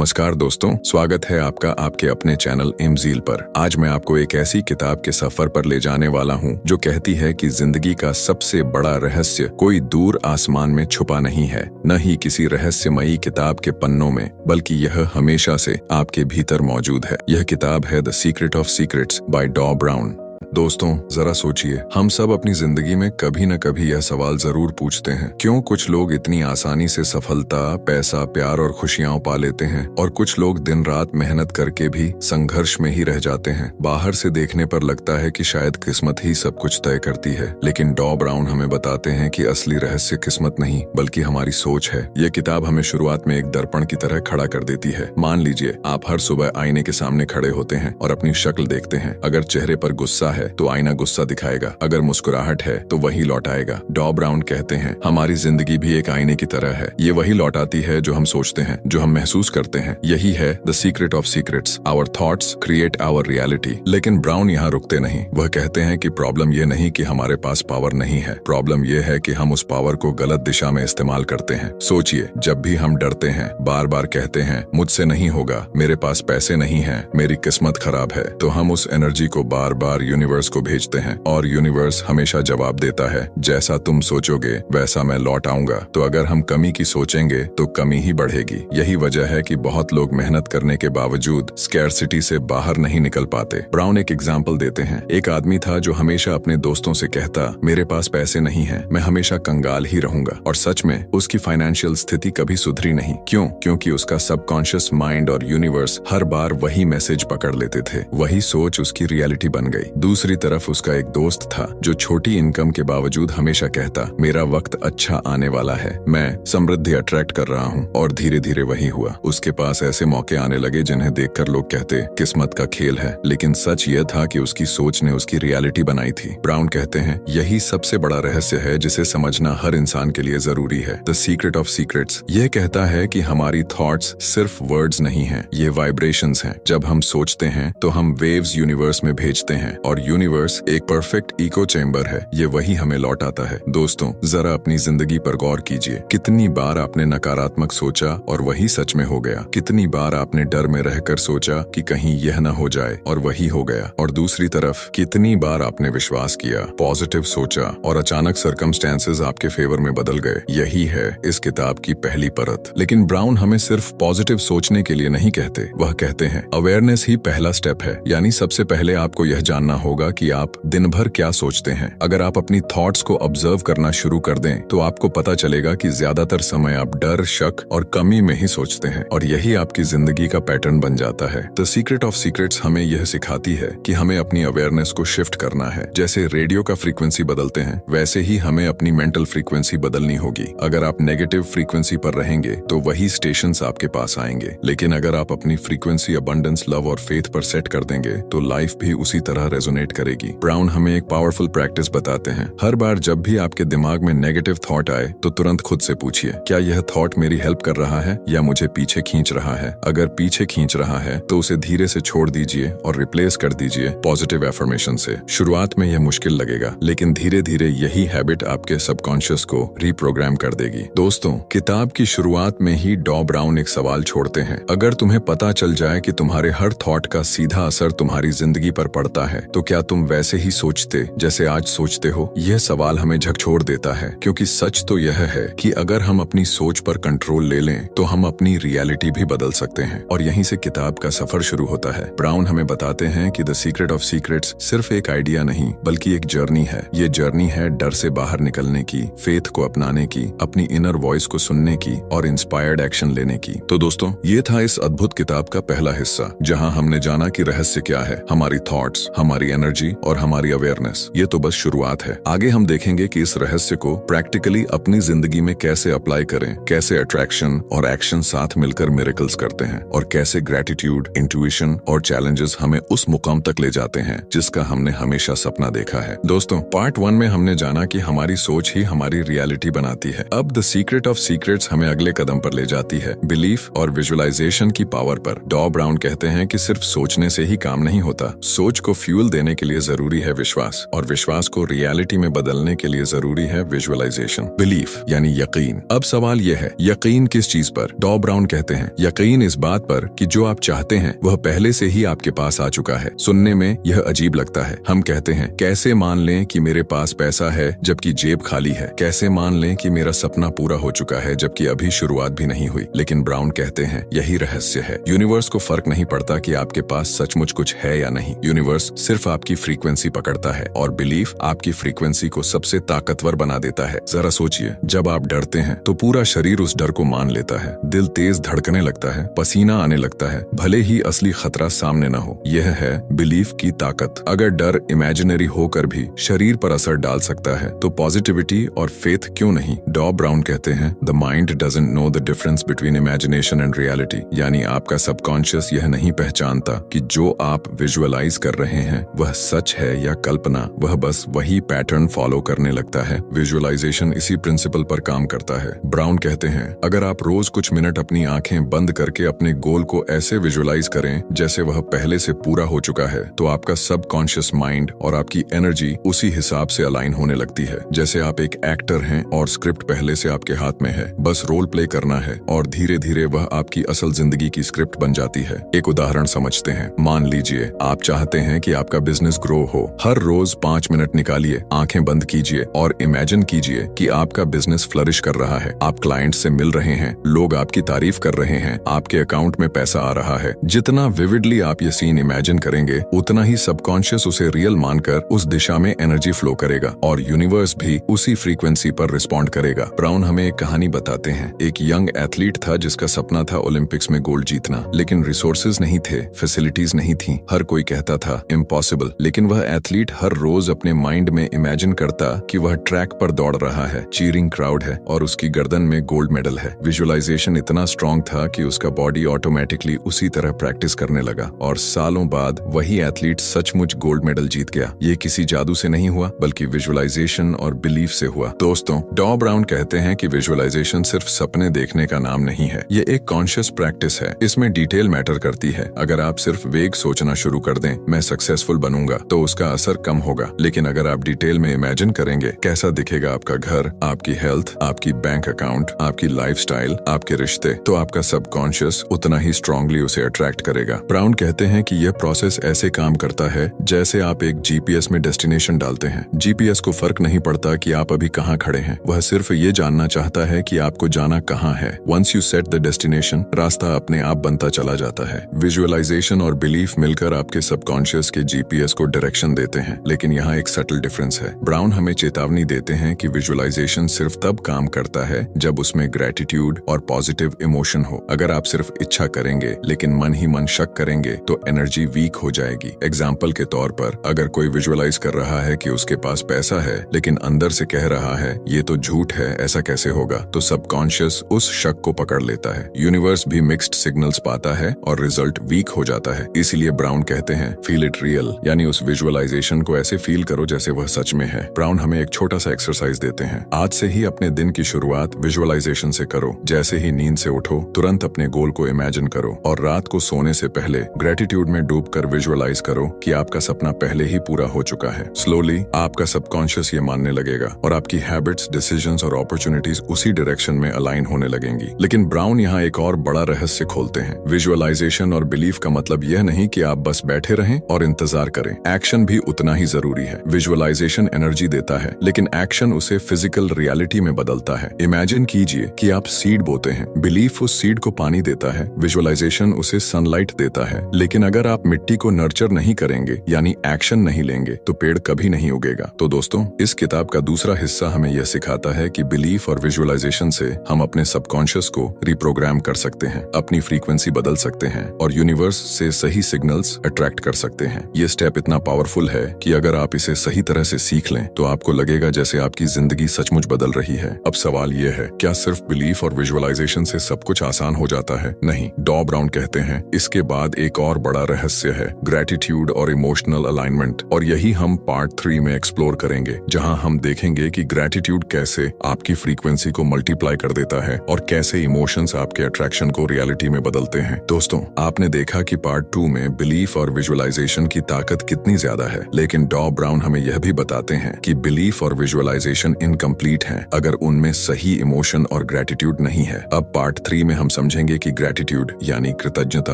नमस्कार दोस्तों, स्वागत है आपका आपके अपने चैनल एमजील पर। आज मैं आपको एक ऐसी किताब के सफर पर ले जाने वाला हूं जो कहती है कि जिंदगी का सबसे बड़ा रहस्य कोई दूर आसमान में छुपा नहीं है, न ही किसी रहस्यमयी किताब के पन्नों में, बल्कि यह हमेशा से आपके भीतर मौजूद है। यह किताब है the secret of secrets by Dr Brown. दोस्तों, जरा सोचिए, हम सब अपनी जिंदगी में कभी न कभी यह सवाल जरूर पूछते हैं, क्यों कुछ लोग इतनी आसानी से सफलता, पैसा, प्यार और खुशियां पा लेते हैं और कुछ लोग दिन रात मेहनत करके भी संघर्ष में ही रह जाते हैं। बाहर से देखने पर लगता है कि शायद किस्मत ही सब कुछ तय करती है, लेकिन डॉ ब्राउन हमें बताते हैं कि असली रहस्य किस्मत नहीं बल्कि हमारी सोच है। यह किताब हमें शुरुआत में एक दर्पण की तरह खड़ा कर देती है। मान लीजिए आप हर सुबह आईने के सामने खड़े होते हैं और अपनी शक्ल देखते हैं। अगर चेहरे पर गुस्सा है तो आईना गुस्सा दिखाएगा, अगर मुस्कुराहट है तो वही लौटाएगा। डॉ ब्राउन कहते हैं हमारी जिंदगी भी एक आईने की तरह है। ये वही लौटाती है जो हम सोचते हैं, जो हम महसूस करते हैं। यही है the secret of secrets. Our thoughts create our reality. लेकिन ब्राउन यहाँ रुकते नहीं। वह कहते हैं कि प्रॉब्लम ये नहीं कि हमारे पास पावर नहीं है, प्रॉब्लम ये है कि हम उस पावर को गलत दिशा में इस्तेमाल करते हैं। सोचिए, जब भी हम डरते हैं, बार बार कहते हैं मुझसे नहीं होगा, मेरे पास पैसे नहीं है, मेरी किस्मत खराब है, तो हम उस एनर्जी को बार बार यूनिवर्स को भेजते हैं और यूनिवर्स हमेशा जवाब देता है, जैसा तुम सोचोगे वैसा मैं लौट आऊंगा। तो अगर हम कमी की सोचेंगे तो कमी ही बढ़ेगी। यही वजह है कि बहुत लोग मेहनत करने के बावजूद स्कैरसिटी से बाहर नहीं निकल पाते। ब्राउन एक एग्जाम्पल देते हैं। एक आदमी था जो हमेशा अपने दोस्तों से कहता, मेरे पास पैसे नहीं है, मैं हमेशा कंगाल ही रहूंगा। और सच में उसकी फाइनेंशियल स्थिति कभी सुधरी नहीं। क्यों? क्योंकि उसका सबकॉन्शियस माइंड और यूनिवर्स हर बार वही मैसेज पकड़ लेते थे। वही सोच उसकी रियलिटी बन गई। दूसरी तरफ उसका एक दोस्त था जो छोटी इनकम के बावजूद हमेशा कहता, मेरा वक्त अच्छा आने वाला है, मैं समृद्धि अट्रैक्ट कर रहा हूँ। और धीरे धीरे वही हुआ। उसके पास ऐसे मौके आने लगे जिन्हें देखकर लोग कहते किस्मत का खेल है, लेकिन सच यह था कि उसकी सोच ने उसकी रियलिटी बनाई थी। ब्राउन कहते हैं यही सबसे बड़ा रहस्य है जिसे समझना हर इंसान के लिए जरूरी है। द सीक्रेट ऑफ सीक्रेट्स यह कहता है कि हमारी थॉट्स सिर्फ वर्ड्स नहीं है, ये वाइब्रेशंस हैं। जब हम सोचते हैं तो हम वेव्स यूनिवर्स में भेजते हैं और यूनिवर्स एक परफेक्ट इको चेंबर है, ये वही हमें लौट आता है। दोस्तों, जरा अपनी जिंदगी पर गौर कीजिए। कितनी बार आपने नकारात्मक सोचा और वही सच में हो गया? कितनी बार आपने डर में रहकर सोचा कि कहीं यह न हो जाए और वही हो गया? और दूसरी तरफ कितनी बार आपने विश्वास किया, पॉजिटिव सोचा और अचानक सर्कमस्टेंसेस आपके फेवर में बदल गए? यही है इस किताब की पहली परत। लेकिन ब्राउन हमें सिर्फ पॉजिटिव सोचने के लिए नहीं कहते। वह कहते हैं अवेयरनेस ही पहला स्टेप है। यानी सबसे पहले आपको यह जानना होगा कि आप दिन भर क्या सोचते हैं। अगर आप अपनी थॉट्स को ऑब्जर्व करना शुरू कर दें तो आपको पता चलेगा कि ज्यादातर समय आप डर, शक और कमी में ही सोचते हैं और यही आपकी जिंदगी का पैटर्न बन जाता है। द सीक्रेट ऑफ सीक्रेट्स हमें यह सिखाती है कि हमें अपनी अवेयरनेस को शिफ्ट करना है। जैसे रेडियो का फ्रीक्वेंसी बदलते हैं, वैसे ही हमें अपनी मेंटल फ्रीक्वेंसी बदलनी होगी। अगर आप नेगेटिव फ्रीक्वेंसी पर रहेंगे तो वही स्टेशंस आपके पास आएंगे, लेकिन अगर आप अपनी फ्रीक्वेंसी अबंडेंस, लव और फेथ पर सेट कर देंगे तो लाइफ भी उसी तरह रेजोनेट करेगी। ब्राउन हमें एक पावरफुल प्रैक्टिस बताते हैं। हर बार जब भी आपके दिमाग में नेगेटिव थॉट आए तो तुरंत खुद से पूछिए, क्या यह थॉट मेरी हेल्प कर रहा है या मुझे पीछे खींच रहा है? अगर पीछे खींच रहा है तो उसे धीरे से छोड़ दीजिए और रिप्लेस कर दीजिए पॉजिटिव एफर्मेशन से। शुरुआत में यह मुश्किल लगेगा, लेकिन धीरे धीरे यही हैबिट आपके सबकॉन्शियस को रीप्रोग्राम कर देगी। दोस्तों, किताब की शुरुआत में ही डॉ ब्राउन एक सवाल छोड़ते हैं। अगर तुम्हें पता चल जाए कि तुम्हारे हर थॉट का सीधा असर तुम्हारी जिंदगी पर पड़ता है, तो क्या तुम वैसे ही सोचते जैसे आज सोचते हो? यह सवाल हमें झकझोर देता है, क्योंकि सच तो यह है कि अगर हम अपनी सोच पर कंट्रोल ले लें तो हम अपनी रियलिटी भी बदल सकते हैं। और यहीं से किताब का सफर शुरू होता है। ब्राउन हमें बताते हैं कि द सीक्रेट ऑफ सीक्रेट्स सिर्फ एक आइडिया नहीं बल्कि एक जर्नी है। ये जर्नी है डर से बाहर निकलने की, फेथ को अपनाने की, अपनी इनर वॉइस को सुनने की और इंस्पायर्ड एक्शन लेने की। तो दोस्तों, ये था इस अद्भुत किताब का पहला हिस्सा, जहाँ हमने जाना कि रहस्य क्या है, हमारी थॉट्स, हमारी एनर्जी और हमारी अवेयरनेस। ये तो बस शुरुआत है। आगे हम देखेंगे कि इस रहस्य को प्रैक्टिकली अपनी जिंदगी में कैसे अप्लाई करें, कैसे अट्रैक्शन और एक्शन साथ मिलकर मिरेकल्स करते हैं और कैसे ग्रेटिट्यूड, इंट्यूशन और चैलेंजेस हमें उस मुकाम तक ले जाते हैं जिसका हमने हमेशा सपना देखा है। दोस्तों, पार्ट 1 में हमने जाना कि हमारी सोच ही हमारी रियलिटी बनाती है। अब द सीक्रेट ऑफ सीक्रेट्स हमें अगले कदम पर ले जाती है, बिलीफ और विजुअलाइजेशन की पावर पर। डॉ ब्राउन कहते हैं कि सिर्फ सोचने से ही काम नहीं होता। सोच को फ्यूल देने के लिए जरूरी है विश्वास, और विश्वास को रियलिटी में बदलने के लिए जरूरी है विजुअलाइजेशन, बिलीफ यानी यकीन। अब सवाल यह है, यकीन किस चीज पर? डॉ ब्राउन कहते हैं, यकीन इस बात पर कि जो आप चाहते हैं वह पहले से ही आपके पास आ चुका है। सुनने में यह अजीब लगता है। हम कहते हैं, कैसे मान लें कि मेरे पास पैसा है जबकि जेब खाली है? कैसे मान लें कि मेरा सपना पूरा हो चुका है जबकि अभी शुरुआत भी नहीं हुई? लेकिन ब्राउन कहते हैं, यही रहस्य है। यूनिवर्स को फर्क नहीं पड़ता कि आपके पास सचमुच कुछ है या नहीं। यूनिवर्स सिर्फ आपकी फ्रीक्वेंसी पकड़ता है, और बिलीफ आपकी फ्रीक्वेंसी को सबसे ताकतवर बना देता है। जरा सोचिए, जब आप डरते हैं तो पूरा शरीर उस डर को मान लेता है। दिल तेज धड़कने लगता है, पसीना आने लगता है, भले ही असली खतरा सामने न हो। यह है बिलीफ की ताकत। अगर डर इमेजिनरी होकर भी शरीर पर असर डाल सकता है तो पॉजिटिविटी और फेथ क्यों नहीं? डॉ ब्राउन कहते हैं, the mind doesn't know the difference between imagination and reality, यानी आपका सबकॉन्शियस यह नहीं पहचानता कि जो आप विजुअलाइज कर रहे हैं वह सच है या कल्पना। वह बस वही पैटर्न फॉलो करने लगता है। विजुअलाइजेशन इसी प्रिंसिपल पर काम करता है। ब्राउन कहते हैं, अगर आप रोज कुछ मिनट अपनी आंखें बंद करके अपने गोल को ऐसे विजुअलाइज करें जैसे वह पहले से पूरा हो चुका है, तो आपका सबकॉन्शियस माइंड और आपकी एनर्जी उसी हिसाब से अलाइन होने लगती है। जैसे आप एक एक्टर हैं और स्क्रिप्ट पहले से आपके हाथ में है, बस रोल प्ले करना है और धीरे धीरे वह आपकी असल जिंदगी की स्क्रिप्ट बन जाती है। एक उदाहरण समझते हैं। मान लीजिए आप चाहते हैं कि आपका बिजनेस ग्रो हो। हर रोज 5 मिनट निकालिए, आंखें बंद कीजिए और इमेजिन कीजिए कि आपका बिजनेस फ्लरिश कर रहा है। आप क्लाइंट से मिल रहे हैं, लोग आपकी तारीफ कर रहे हैं, आपके अकाउंट में पैसा आ रहा है। जितना विविडली आप ये सीन इमेजिन करेंगे, उतना ही सबकॉन्शियस उसे रियल मानकर उस दिशा में एनर्जी फ्लो करेगा और यूनिवर्स भी उसी फ्रीक्वेंसी पर रिस्पॉन्ड करेगा। ब्राउन हमें एक कहानी बताते हैं। एक यंग एथलीट था जिसका सपना था ओलंपिक्स में गोल्ड जीतना, लेकिन रिसोर्सेज नहीं थे, फैसिलिटीज नहीं थी। हर कोई कहता था इम्पॉसिबल, लेकिन वह एथलीट हर रोज अपने माइंड में इमेजिन करता कि वह ट्रैक पर दौड़ रहा है, चीरिंग क्राउड है और उसकी गर्दन में गोल्ड मेडल है। विजुअलाइजेशन इतना स्ट्रॉन्ग था कि उसका बॉडी ऑटोमेटिकली उसी तरह प्रैक्टिस करने लगा और सालों बाद वही एथलीट सचमुच गोल्ड मेडल जीत गया। ये किसी जादू से नहीं हुआ, बल्कि विजुअलाइजेशन और बिलीफ से हुआ। दोस्तों, डॉ ब्राउन कहते हैं कि विजुअलाइजेशन सिर्फ सपने देखने का नाम नहीं है, ये एक कॉन्शियस प्रैक्टिस है। इसमें डिटेल मैटर करती है। अगर आप सिर्फ वेग सोचना शुरू कर दें, मैं सक्सेसफुल बनूंगा, तो उसका असर कम होगा। लेकिन अगर आप डिटेल में इमेजिन करेंगे कैसा दिखेगा आपका घर, आपकी हेल्थ, आपकी बैंक अकाउंट, आपकी लाइफस्टाइल, आपके रिश्ते, तो आपका सबकॉन्शियस उतना ही स्ट्रांगली उसे अट्रैक्ट करेगा। ब्राउन कहते हैं कि यह प्रोसेस ऐसे काम करता है जैसे आप एक जीपीएस में डेस्टिनेशन डालते हैं। जीपीएस को फर्क नहीं पड़ता कि आप अभी कहाँ खड़े हैं, वह सिर्फ ये जानना चाहता है कि आपको जाना कहाँ है। Once you set the destination, रास्ता अपने आप बनता चला जाता है। विजुअलाइजेशन और बिलीफ मिलकर आपके सबकॉन्शियस के जीपीएस को डायरेक्शन देते हैं। लेकिन यहाँ एक सटल डिफरेंस है। ब्राउन हमें चेतावनी देते हैं कि विजुअलाइजेशन सिर्फ तब काम करता है जब उसमें ग्रेटिट्यूड और पॉजिटिव इमोशन हो। अगर आप सिर्फ इच्छा करेंगे लेकिन मन ही मन शक करेंगे तो एनर्जी वीक हो जाएगी। एग्जाम्पल के तौर पर, अगर कोई विजुअलाइज कर रहा है कि उसके पास पैसा है लेकिन अंदर से कह रहा है ये तो झूठ है, ऐसा कैसे होगा, तो सबकॉन्शियस उस शक को पकड़ लेता है। यूनिवर्स भी मिक्स्ड सिग्नल्स पाता है और रिजल्ट वीक हो जाता है। इसीलिए ब्राउन कहते हैं, फील इट रियल, यानी उस विजुअलाइजेशन को ऐसे फील करो जैसे वह सच में है। ब्राउन हमें एक छोटा सा एक्सरसाइज देते हैं। आज से ही अपने दिन की शुरुआत विजुअलाइजेशन से करो। जैसे ही नींद से उठो, तुरंत अपने गोल को इमेजिन करो और रात को सोने से पहले ग्रेटिट्यूड में डूबकर विजुअलाइज करो कि आपका सपना पहले ही पूरा हो चुका है। स्लोली आपका सबकॉन्शियस ये मानने लगेगा और आपकी हैबिट्स, डिसीजंस और अपॉर्चुनिटीज उसी डायरेक्शन में अलाइन होने लगेंगी। लेकिन ब्राउन यहाँ एक और बड़ा रहस्य खोलते हैं। विजुअलाइजेशन और बिलीफ का मतलब यह नहीं कि आप बस बैठे रहें और इंतजार करें। एक्शन भी उतना ही जरूरी है। विजुअलाइजेशन एनर्जी देता है, लेकिन एक्शन उसे फिजिकल रियलिटी में बदलता है। इमेजिन कीजिए कि आप सीड बोते हैं, बिलीफ उस सीड को पानी देता है, विजुअलाइजेशन उसे सनलाइट देता है। लेकिन अगर आप मिट्टी को नर्चर नहीं करेंगे, यानी एक्शन नहीं लेंगे, तो पेड़ कभी नहीं उगेगा। तो दोस्तों, इस किताब का दूसरा हिस्सा हमें यह सिखाता है कि बिलीफ और विजुअलाइजेशन से हम अपने सबकॉन्शियस को रिप्रोग्राम कर सकते हैं, अपनी फ्रीक्वेंसी बदल सकते हैं और यूनिवर्स से सही सिग्नल्स अट्रैक्ट कर सकते हैं। ये स्टेप इतना पावरफुल है कि अगर आप इसे सही तरह से सीख लें तो आपको लगेगा जैसे आपकी जिंदगी सचमुच बदल रही है। अब सवाल ये है, क्या सिर्फ बिलीफ और विजुअलाइजेशन से सब कुछ आसान हो जाता है? नहीं। डॉ ब्राउन कहते हैं, इसके बाद एक और बड़ा रहस्य है, ग्रेटिट्यूड और इमोशनल अलाइनमेंट। और यही हम पार्ट 3 में एक्सप्लोर करेंगे, जहां हम देखेंगे कि ग्रेटिट्यूड कैसे आपकी फ्रीक्वेंसी को मल्टीप्लाई कर देता है और कैसे इमोशंस आपके अट्रैक्शन को रियलिटी में बदलते हैं। दोस्तों, आपने देखा कि पार्ट 2 में बिलीफ और विजुअलाइजेशन की ताकत ताकत कितनी ज्यादा है। लेकिन डॉ ब्राउन हमें यह भी बताते हैं कि बिलीफ और विजुअलाइजेशन इनकम्प्लीट हैं अगर उनमें सही इमोशन और ग्रेटिट्यूड नहीं है। अब पार्ट 3 में हम समझेंगे कि ग्रेटिट्यूड यानी कृतज्ञता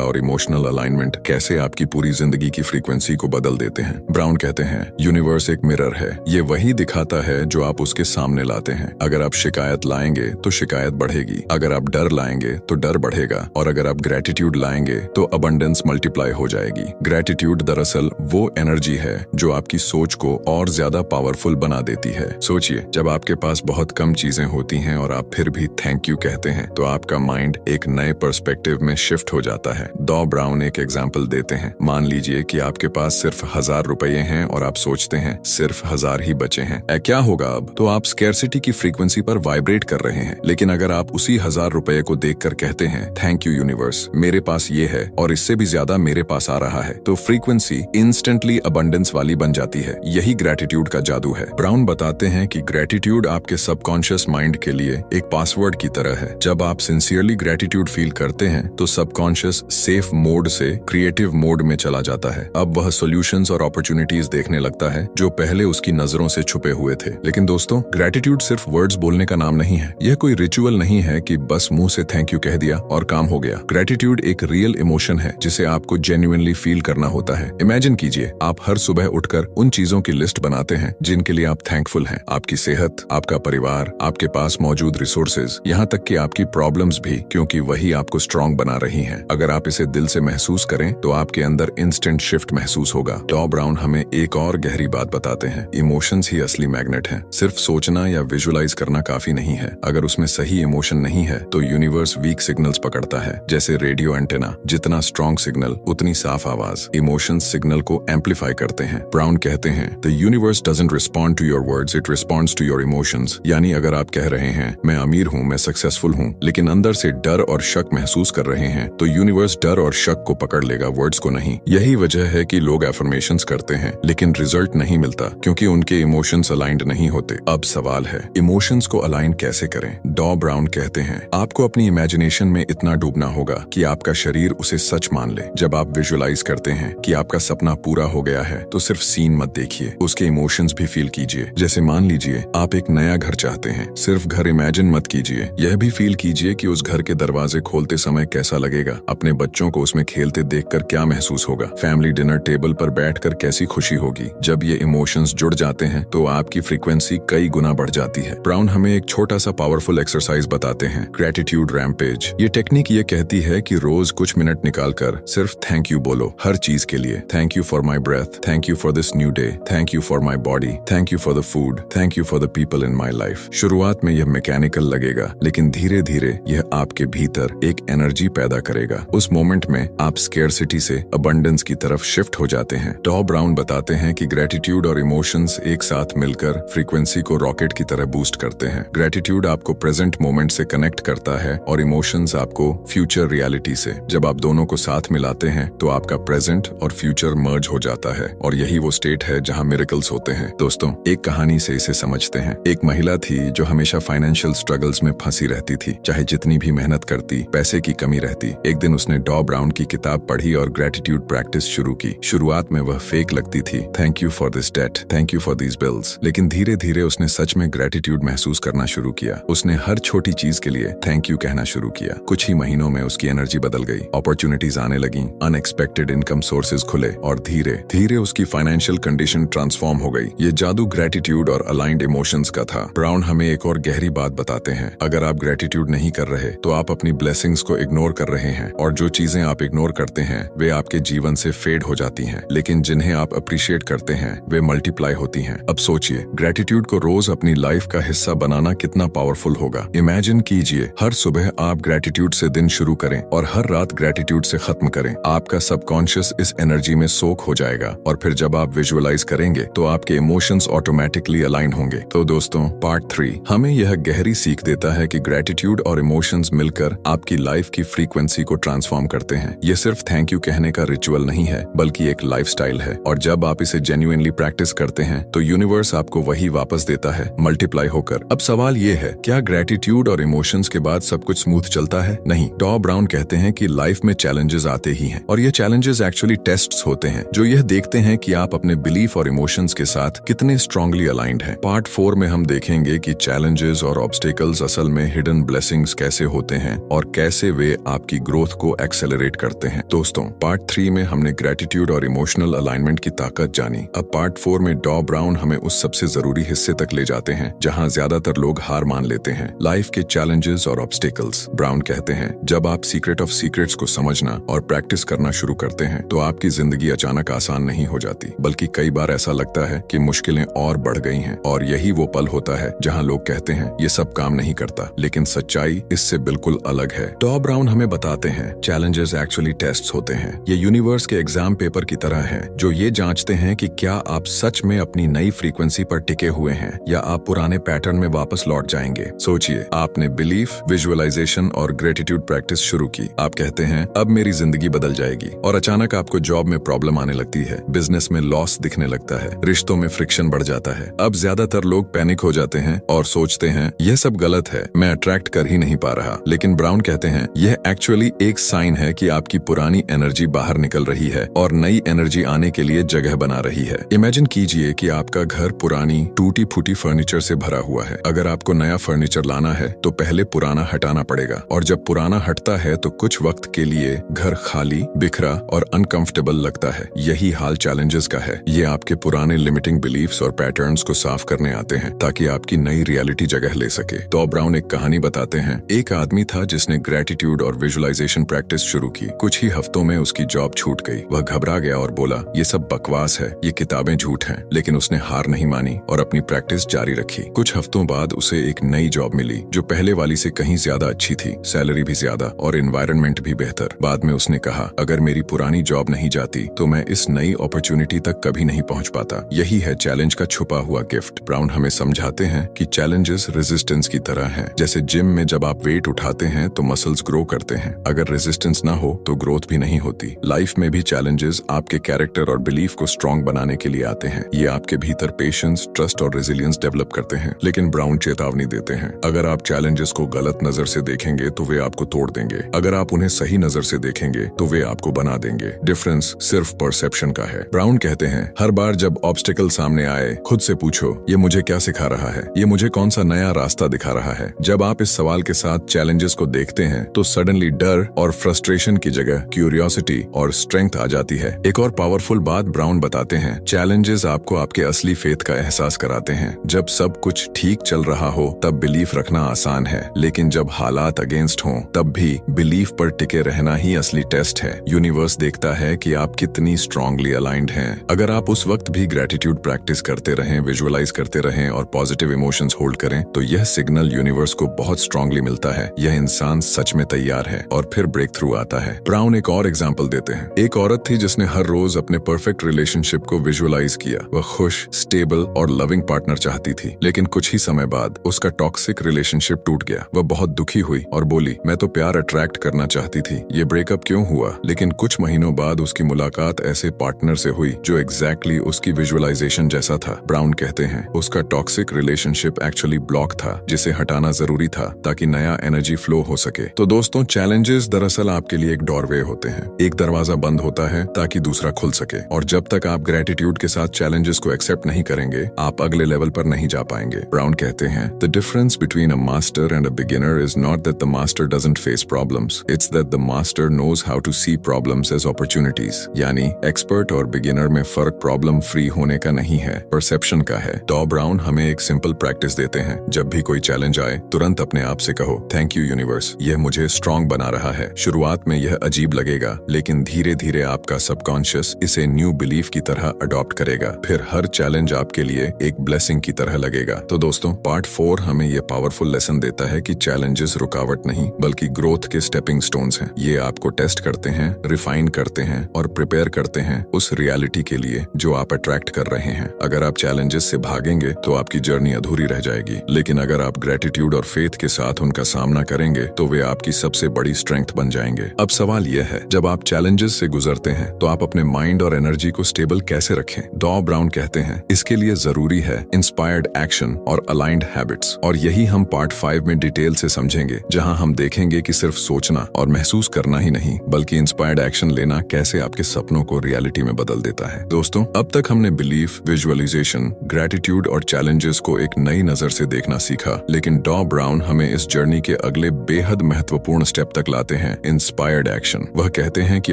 और इमोशनल अलाइनमेंट कैसे आपकी पूरी जिंदगी की फ्रीक्वेंसी को बदल देते हैं। ब्राउन कहते हैं यूनिवर्स एक मिरर है, ये वही दिखाता है जो आप उसके सामने लाते हैं। अगर आप शिकायत लाएंगे तो शिकायत बढ़ेगी, अगर आप डर लाएंगे तो डर बढ़ेगा, और अगर आप ग्रेटिट्यूड लाएंगे तो अबंडेंस मल्टीप्लाई हो जाएगी। ग्रेटिट्यूड दरअसल वो एनर्जी है जो आपकी सोच को और ज्यादा पावरफुल बना देती है। सोचिए, जब आपके पास बहुत कम चीजें होती हैं और आप फिर भी थैंक यू कहते हैं तो आपका माइंड एक नए पर्सपेक्टिव में शिफ्ट हो जाता है। डॉ ब्राउन एक एग्जाम्पल देते हैं। मान लीजिए कि आपके पास सिर्फ 1000 रुपये हैं और आप सोचते हैं सिर्फ 1000 ही बचे हैं, क्या होगा अब? तो आप स्कैर्सिटी की फ्रीक्वेंसी पर वाइब्रेट कर रहे हैं। लेकिन अगर आप उसी 1000 रुपये को देखकर कहते हैं थैंक यू यूनिवर्स, मेरे पास ये है और इससे भी ज्यादा मेरे पास आ रहा है, तो फ्रीक्वेंसी इंस्टेंटली अबंडेंस वाली बन जाती है। यही ग्रेटिट्यूड का जादू है। ब्राउन बताते हैं कि ग्रेटिट्यूड आपके सबकॉन्शियस माइंड के लिए एक पासवर्ड की तरह है। जब आप सिंसियरली ग्रेटिट्यूड फील करते हैं तो सबकॉन्शियस सेफ मोड से क्रिएटिव मोड में चला जाता है। अब वह सॉल्यूशंस और अपॉर्चुनिटीज देखने लगता है जो पहले उसकी नजरों से छुपे हुए थे। लेकिन दोस्तों, ग्रेटिट्यूड सिर्फ वर्ड्स बोलने का नाम नहीं है। यह कोई रिचुअल नहीं है कि बस मुंह से थैंक यू कह दिया और काम हो गया। ग्रेटिट्यूड एक रियल इमोशन है जिसे आपको जेन्युइनली फील करना होता है। इमेजिन कीजिए, आप हर सुबह उठकर उन चीजों की लिस्ट बनाते हैं जिनके लिए आप थैंकफुल हैं। आपकी सेहत, आपका परिवार, आपके पास मौजूद रिसोर्सेज, यहाँ तक कि आपकी प्रॉब्लम्स भी, क्योंकि वही आपको स्ट्रॉन्ग बना रही हैं। अगर आप इसे दिल से महसूस करें तो आपके अंदर इंस्टेंट शिफ्ट महसूस होगा। डॉ ब्राउन हमें एक और गहरी बात बताते हैं, इमोशंस ही असली मैग्नेट हैं। सिर्फ सोचना या विजुअलाइज करना काफी नहीं है। अगर उसमें सही इमोशन नहीं है तो यूनिवर्स वीक सिग्नल्स पकड़ता है। जैसे रेडियो एंटेना, जितना स्ट्रॉन्ग सिग्नल उतनी साफ आवाज। इमोशंस सिग्नल को एम्पलीफाई करते हैं। ब्राउन कहते हैं the universe doesn't respond to your words, it responds to your emotions. यानी अगर आप कह रहे हैं मैं अमीर हूँ, मैं सक्सेसफुल हूँ, लेकिन अंदर से डर और शक महसूस कर रहे हैं, तो यूनिवर्स डर और शक को पकड़ लेगा, वर्ड्स को नहीं। यही वजह है कि लोग एफर्मेशंस करते हैं लेकिन रिजल्ट नहीं मिलता, क्योंकि उनके इमोशंस अलाइंड नहीं होते। अब सवाल है, इमोशंस को अलाइन कैसे करें? डॉ ब्राउन कहते हैं आपको अपनी इमेजिनेशन में इतना डूबना होगा कि आपका शरीर उसे सच मान ले। जब आप विजुअलाइज करते हैं कि आपका सपना पूरा हो गया है तो सिर्फ सीन मत देखिए, उसके इमोशंस भी फील कीजिए। जैसे मान लीजिए आप एक नया घर चाहते हैं, सिर्फ घर इमेजिन मत कीजिए, यह भी फील कीजिए कि उस घर के दरवाजे खोलते समय कैसा लगेगा, अपने बच्चों को उसमें खेलते देखकर क्या महसूस होगा, फैमिली डिनर टेबल पर बैठकर कैसी खुशी होगी। जब ये इमोशंस जुड़ जाते हैं तो आपकी फ्रीक्वेंसी कई गुना बढ़ जाती है। ब्राउन हमें एक छोटा सा पावरफुल एक्सरसाइज बताते हैं, ग्रेटिट्यूड रैम्पेज। ये टेक्निक ये कहती है कि रोज कुछ मिनट निकालकर सिर्फ थैंक यू बोलो, हर चीज के लिए। Thank you for my breath, thank you for this new day, thank you for my body, thank you for the food, thank you for the people in my life. शुरुआत में यह mechanical लगेगा, लेकिन धीरे धीरे यह आपके भीतर एक एनर्जी पैदा करेगा। उस मोमेंट में आप स्केर्सिटी से अबंडेंस की तरफ शिफ्ट हो जाते हैं। डॉ ब्राउन बताते हैं कि ग्रेटिट्यूड और इमोशंस एक साथ मिलकर फ्रीक्वेंसी को रॉकेट की तरह बूस्ट करते हैं। ग्रेटिट्यूड आपको प्रेजेंट मोमेंट से कनेक्ट करता है और इमोशंस आपको फ्यूचर रियलिटी से। जब आप दोनों को साथ मिलाते हैं तो आपका प्रेजेंट और फ्यूचर मर्ज हो जाता है, और यही वो स्टेट है जहां मिरेकल्स होते हैं। दोस्तों, एक कहानी से इसे समझते हैं। एक महिला थी जो हमेशा फाइनेंशियल स्ट्रगल्स में फंसी रहती थी, चाहे जितनी भी मेहनत करती, पैसे की कमी रहती। एक दिन उसने डॉ ब्राउन की किताब पढ़ी और ग्रेटिट्यूड प्रैक्टिस शुरू की। शुरुआत में वह फेक लगती थी, thank you for this debt, thank you for these bills, लेकिन धीरे धीरे उसने सच में ग्रेटिट्यूड महसूस करना शुरू किया। उसने हर छोटी चीज के लिए थैंक यू कहना शुरू किया। कुछ ही महीनों में उसकी एनर्जी बदल गई, अपॉर्चुनिटीज आने लगी, अनएक्सपेक्टेड इनकम सोर्सेज खुले और धीरे धीरे उसकी फाइनेंशियल कंडीशन ट्रांसफॉर्म हो गई। ये जादू ग्रेटिट्यूड और अलाइंड इमोशंस का था। ब्राउन हमें एक और गहरी बात बताते हैं, अगर आप ग्रेटिट्यूड नहीं कर रहे तो आप अपनी ब्लेसिंग्स को इग्नोर कर रहे हैं, और जो चीजें आप इग्नोर करते हैं वे आपके जीवन से फेड हो जाती हैं, लेकिन जिन्हें आप अप्रिशिएट करते हैं वे मल्टीप्लाई होती हैं। अब सोचिए, ग्रेटिट्यूड को रोज अपनी लाइफ का हिस्सा बनाना कितना पावरफुल होगा। इमेजिन कीजिए, हर सुबह आप ग्रेटिट्यूड से दिन शुरू करें और हर रात ग्रेटिट्यूड से खत्म करें। आपका सबकॉन्शियस इस एनर्जी में सोक हो जाएगा, और फिर जब आप विजुअलाइज करेंगे तो आपके इमोशंस ऑटोमेटिकली अलाइन होंगे। तो दोस्तों, पार्ट 3 हमें यह गहरी सीख देता है कि ग्रेटिट्यूड और इमोशंस मिलकर आपकी लाइफ की फ्रीक्वेंसी को ट्रांसफॉर्म करते हैं। ये सिर्फ थैंक यू कहने का रिचुअल नहीं है, बल्कि एक लाइफस्टाइल है, और जब आप इसे जेन्युइनली प्रैक्टिस करते हैं तो यूनिवर्स आपको वही वापस देता है, मल्टीप्लाई होकर। अब सवाल ये है, क्या ग्रेटिट्यूड और इमोशंस के बाद सब कुछ स्मूथ चलता है? नहीं। डॉ ब्राउन कहते हैं कि लाइफ में चैलेंजेस आते ही हैं, और ये चैलेंजेस एक्चुअली टेस्ट्स होते हैं। हैं जो यह देखते हैं कि आप अपने बिलीफ और इमोशंस के साथ कितने स्ट्रांगली अलाइंड हैं। पार्ट 4 में हम देखेंगे कि चैलेंजेस और ऑब्स्टेकल्स असल में हिडन ब्लेसिंग्स कैसे होते हैं और कैसे वे आपकी ग्रोथ को एक्सेलरेट करते हैं। दोस्तों, पार्ट 3 में हमने ग्रेटिट्यूड और इमोशनल अलाइनमेंट की ताकत जानी। अब पार्ट 4 में डॉ ब्राउन हमें उस सबसे जरूरी हिस्से तक ले जाते हैं जहां ज्यादातर लोग हार मान लेते हैं, लाइफ के चैलेंजेस और ऑब्स्टेकल्स। ब्राउन कहते हैं, जब आप सीक्रेट ऑफ सीक्रेट्स को समझना और प्रैक्टिस करना शुरू करते हैं तो आपकी जिंदगी अचानक आसान नहीं हो जाती, बल्कि कई बार ऐसा लगता है कि मुश्किलें और बढ़ गई हैं। और यही वो पल होता है जहां लोग कहते हैं ये सब काम नहीं करता, लेकिन सच्चाई इससे बिल्कुल अलग है। डॉ ब्राउन हमें बताते हैं चैलेंजेस एक्चुअली टेस्ट्स होते हैं। ये यूनिवर्स के एग्जाम पेपर की तरह है जो ये जांचते हैं कि क्या आप सच में अपनी नई फ्रीक्वेंसी पर टिके हुए हैं या आप पुराने पैटर्न में वापस लौट जाएंगे। सोचिए, आपने बिलीफ, विजुअलाइजेशन और ग्रेटिट्यूड प्रैक्टिस शुरू की। आप कहते हैं अब मेरी जिंदगी बदल जाएगी, और अचानक आपको जॉब में प्रॉब्लम आने लगती है, बिजनेस में लॉस दिखने लगता है, रिश्तों में फ्रिक्शन बढ़ जाता है। अब ज्यादातर लोग पैनिक हो जाते हैं और सोचते हैं यह सब गलत है, मैं अट्रैक्ट कर ही नहीं पा रहा। लेकिन ब्राउन कहते हैं यह एक्चुअली एक साइन है कि आपकी पुरानी एनर्जी बाहर निकल रही है और नई एनर्जी आने के लिए जगह बना रही है। इमेजिन कीजिए कि आपका घर पुरानी टूटी फूटी फर्नीचर से भरा हुआ है। अगर आपको नया फर्नीचर लाना है तो पहले पुराना हटाना पड़ेगा, और जब पुराना हटता है तो कुछ वक्त के लिए घर खाली, बिखरा और अनकंफर्टेबल लगता है। यही हाल चैलेंजेस का है। ये आपके पुराने लिमिटिंग बिलीफ्स और पैटर्न्स को साफ करने आते हैं ताकि आपकी नई रियलिटी जगह ले सके। तो ब्राउन एक कहानी बताते हैं। एक आदमी था जिसने ग्रेटिट्यूड और विजुअलाइजेशन प्रैक्टिस शुरू की। कुछ ही हफ्तों में उसकी जॉब छूट गई। वह घबरा गया और बोला ये सब बकवास है, ये किताबें झूठ हैं। लेकिन उसने हार नहीं मानी और अपनी प्रैक्टिस जारी रखी। कुछ हफ्तों बाद उसे एक नई जॉब मिली जो पहले वाली से कहीं ज्यादा अच्छी थी, सैलरी भी ज्यादा और एनवायरनमेंट भी बेहतर। बाद में उसने कहा अगर मेरी पुरानी जॉब नहीं जाती तो मैं इस नई अपॉर्चुनिटी तक कभी नहीं पहुंच पाता। यही है चैलेंज का छुपा हुआ गिफ्ट। ब्राउन हमें समझाते हैं कि चैलेंजेस रेजिस्टेंस की तरह हैं। जैसे जिम में जब आप वेट उठाते हैं तो मसल्स ग्रो करते हैं, अगर रेजिस्टेंस ना हो तो ग्रोथ भी नहीं होती। लाइफ में भी चैलेंजेस आपके कैरेक्टर और बिलीफ को स्ट्रॉन्ग बनाने के लिए आते हैं। ये आपके भीतर पेशेंस, ट्रस्ट और रेजिलियंस डेवलप करते हैं। लेकिन ब्राउन चेतावनी देते हैं, अगर आप चैलेंजेस को गलत नजर से देखेंगे तो वे आपको तोड़ देंगे, अगर आप उन्हें सही नजर से देखेंगे तो वे आपको बना देंगे। डिफरेंस सिर्फ परसेप्शन का है। ब्राउन कहते हैं हर बार जब ऑब्स्टेकल सामने आए खुद से पूछो ये मुझे क्या सिखा रहा है, ये मुझे कौन सा नया रास्ता दिखा रहा है। जब आप इस सवाल के साथ चैलेंजेस को देखते हैं तो सडनली डर और फ्रस्ट्रेशन की जगह क्यूरियोसिटी और स्ट्रेंथ आ जाती है। एक और पावरफुल बात ब्राउन बताते हैं, चैलेंजेस आपको आपके असली फेथ का एहसास कराते हैं। जब सब कुछ ठीक चल रहा हो तब बिलीफ रखना आसान है, लेकिन जब हालात अगेंस्ट हों तब भी बिलीफ पर टिके रहना ही असली टेस्ट है। यूनिवर्स देखता है कि आप कितनी स्ट्रांगली अलाइंड हैं। अगर आप उस वक्त भी ग्रेटिट्यूड प्रैक्टिस करते रहें, विजुअलाइज करते रहें और पॉजिटिव इमोशंस होल्ड करें तो यह सिग्नल यूनिवर्स को बहुत स्ट्रांगली मिलता है, यह इंसान सच में तैयार है। और फिर ब्रेक थ्रू आता है। ब्राउन एक और एग्जाम्पल देते हैं। एक औरत थी जिसने हर रोज अपने परफेक्ट रिलेशनशिप को विजुअलाइज किया। वह खुश, स्टेबल और लविंग पार्टनर चाहती थी, लेकिन कुछ ही समय बाद उसका टॉक्सिक रिलेशनशिप टूट गया। वह बहुत दुखी हुई और बोली मैं तो प्यार अट्रैक्ट करना चाहती थी, ये ब्रेकअप क्यों हुआ। लेकिन कुछ महीनों बाद उसकी मुलाकात ऐसे पार्टनर से हुई जो एग्जैक्टली उसकी विजुअलाइजेशन जैसा था। ब्राउन कहते हैं उसका टॉक्सिक रिलेशनशिप एक्चुअली ब्लॉक था जिसे हटाना जरूरी था ताकि नया एनर्जी फ्लो हो सके। तो दोस्तों, चैलेंजेस दरअसल आपके लिए एक डोरवे होते हैं। एक दरवाजा बंद होता है ताकि दूसरा खुल सके, और जब तक आप ग्रेटिट्यूड के साथ चैलेंजेस को एक्सेप्ट नहीं करेंगे आप अगले लेवल पर नहीं जा पाएंगे। ब्राउन कहते हैं the difference between a master and a beginner is not that the master doesn't face problems, it's that the master knows how to see problems as opportunities. यानी एक्सपर्ट और बिगिनर में फर्क प्रॉब्लम फ्री होने का नहीं है, perception का है। डॉ ब्राउन हमें एक सिंपल प्रैक्टिस देते हैं, जब भी कोई चैलेंज आए तुरंत अपने आप से कहो थैंक यू यूनिवर्स, यह मुझे स्ट्रांग बना रहा है। शुरुआत में यह अजीब लगेगा, लेकिन धीरे धीरे आपका सबकॉन्शियस इसे न्यू बिलीफ की तरह अडॉप्ट करेगा। फिर हर चैलेंज आपके लिए एक ब्लेसिंग की तरह लगेगा। तो दोस्तों, पार्ट 4 हमें यह पावरफुल लेसन देता है कि चैलेंजेस रुकावट नहीं बल्कि ग्रोथ के स्टेपिंग स्टोन्स हैं। ये आपको टेस्ट करते हैं, रिफाइन करते हैं और प्रिपेयर करते हैं उस रियलिटी के लिए जो आप अट्रैक्ट कर रहे हैं। अगर आप चैलेंजेस से भागेंगे तो आपकी जर्नी अधूरी रह जाएगी, लेकिन अगर आप ग्रेटिट्यूड और फेथ के साथ उनका सामना करेंगे तो वे आपकी सबसे बड़ी स्ट्रेंथ बन जाएंगे। अब सवाल यह है, जब आप चैलेंजेस से गुजरते हैं तो आप अपने माइंड और एनर्जी को स्टेबल कैसे रखें। डॉ ब्राउन कहते हैं इसके लिए जरूरी है इंस्पायर्ड एक्शन और अलाइंड हैबिट्स, और यही हम पार्ट 5 में डिटेल से समझेंगे, जहां हम देखेंगे कि सिर्फ सोचना और महसूस करना ही नहीं बल्कि इंस्पायर्ड एक्शन लेना कैसे आपके सपनों को रियलिटी में बदल देता है। दोस्तों, अब तक हमने बिलीफ, विजुअलाइजेशन, ग्रेटिट्यूड और चैलेंजेस को एक नई नजर से देखना सीखा, लेकिन डॉ ब्राउन हमें इस जर्नी के अगले बेहद महत्वपूर्ण स्टेप तक लाते हैं, इंस्पायर्ड एक्शन। वह कहते हैं कि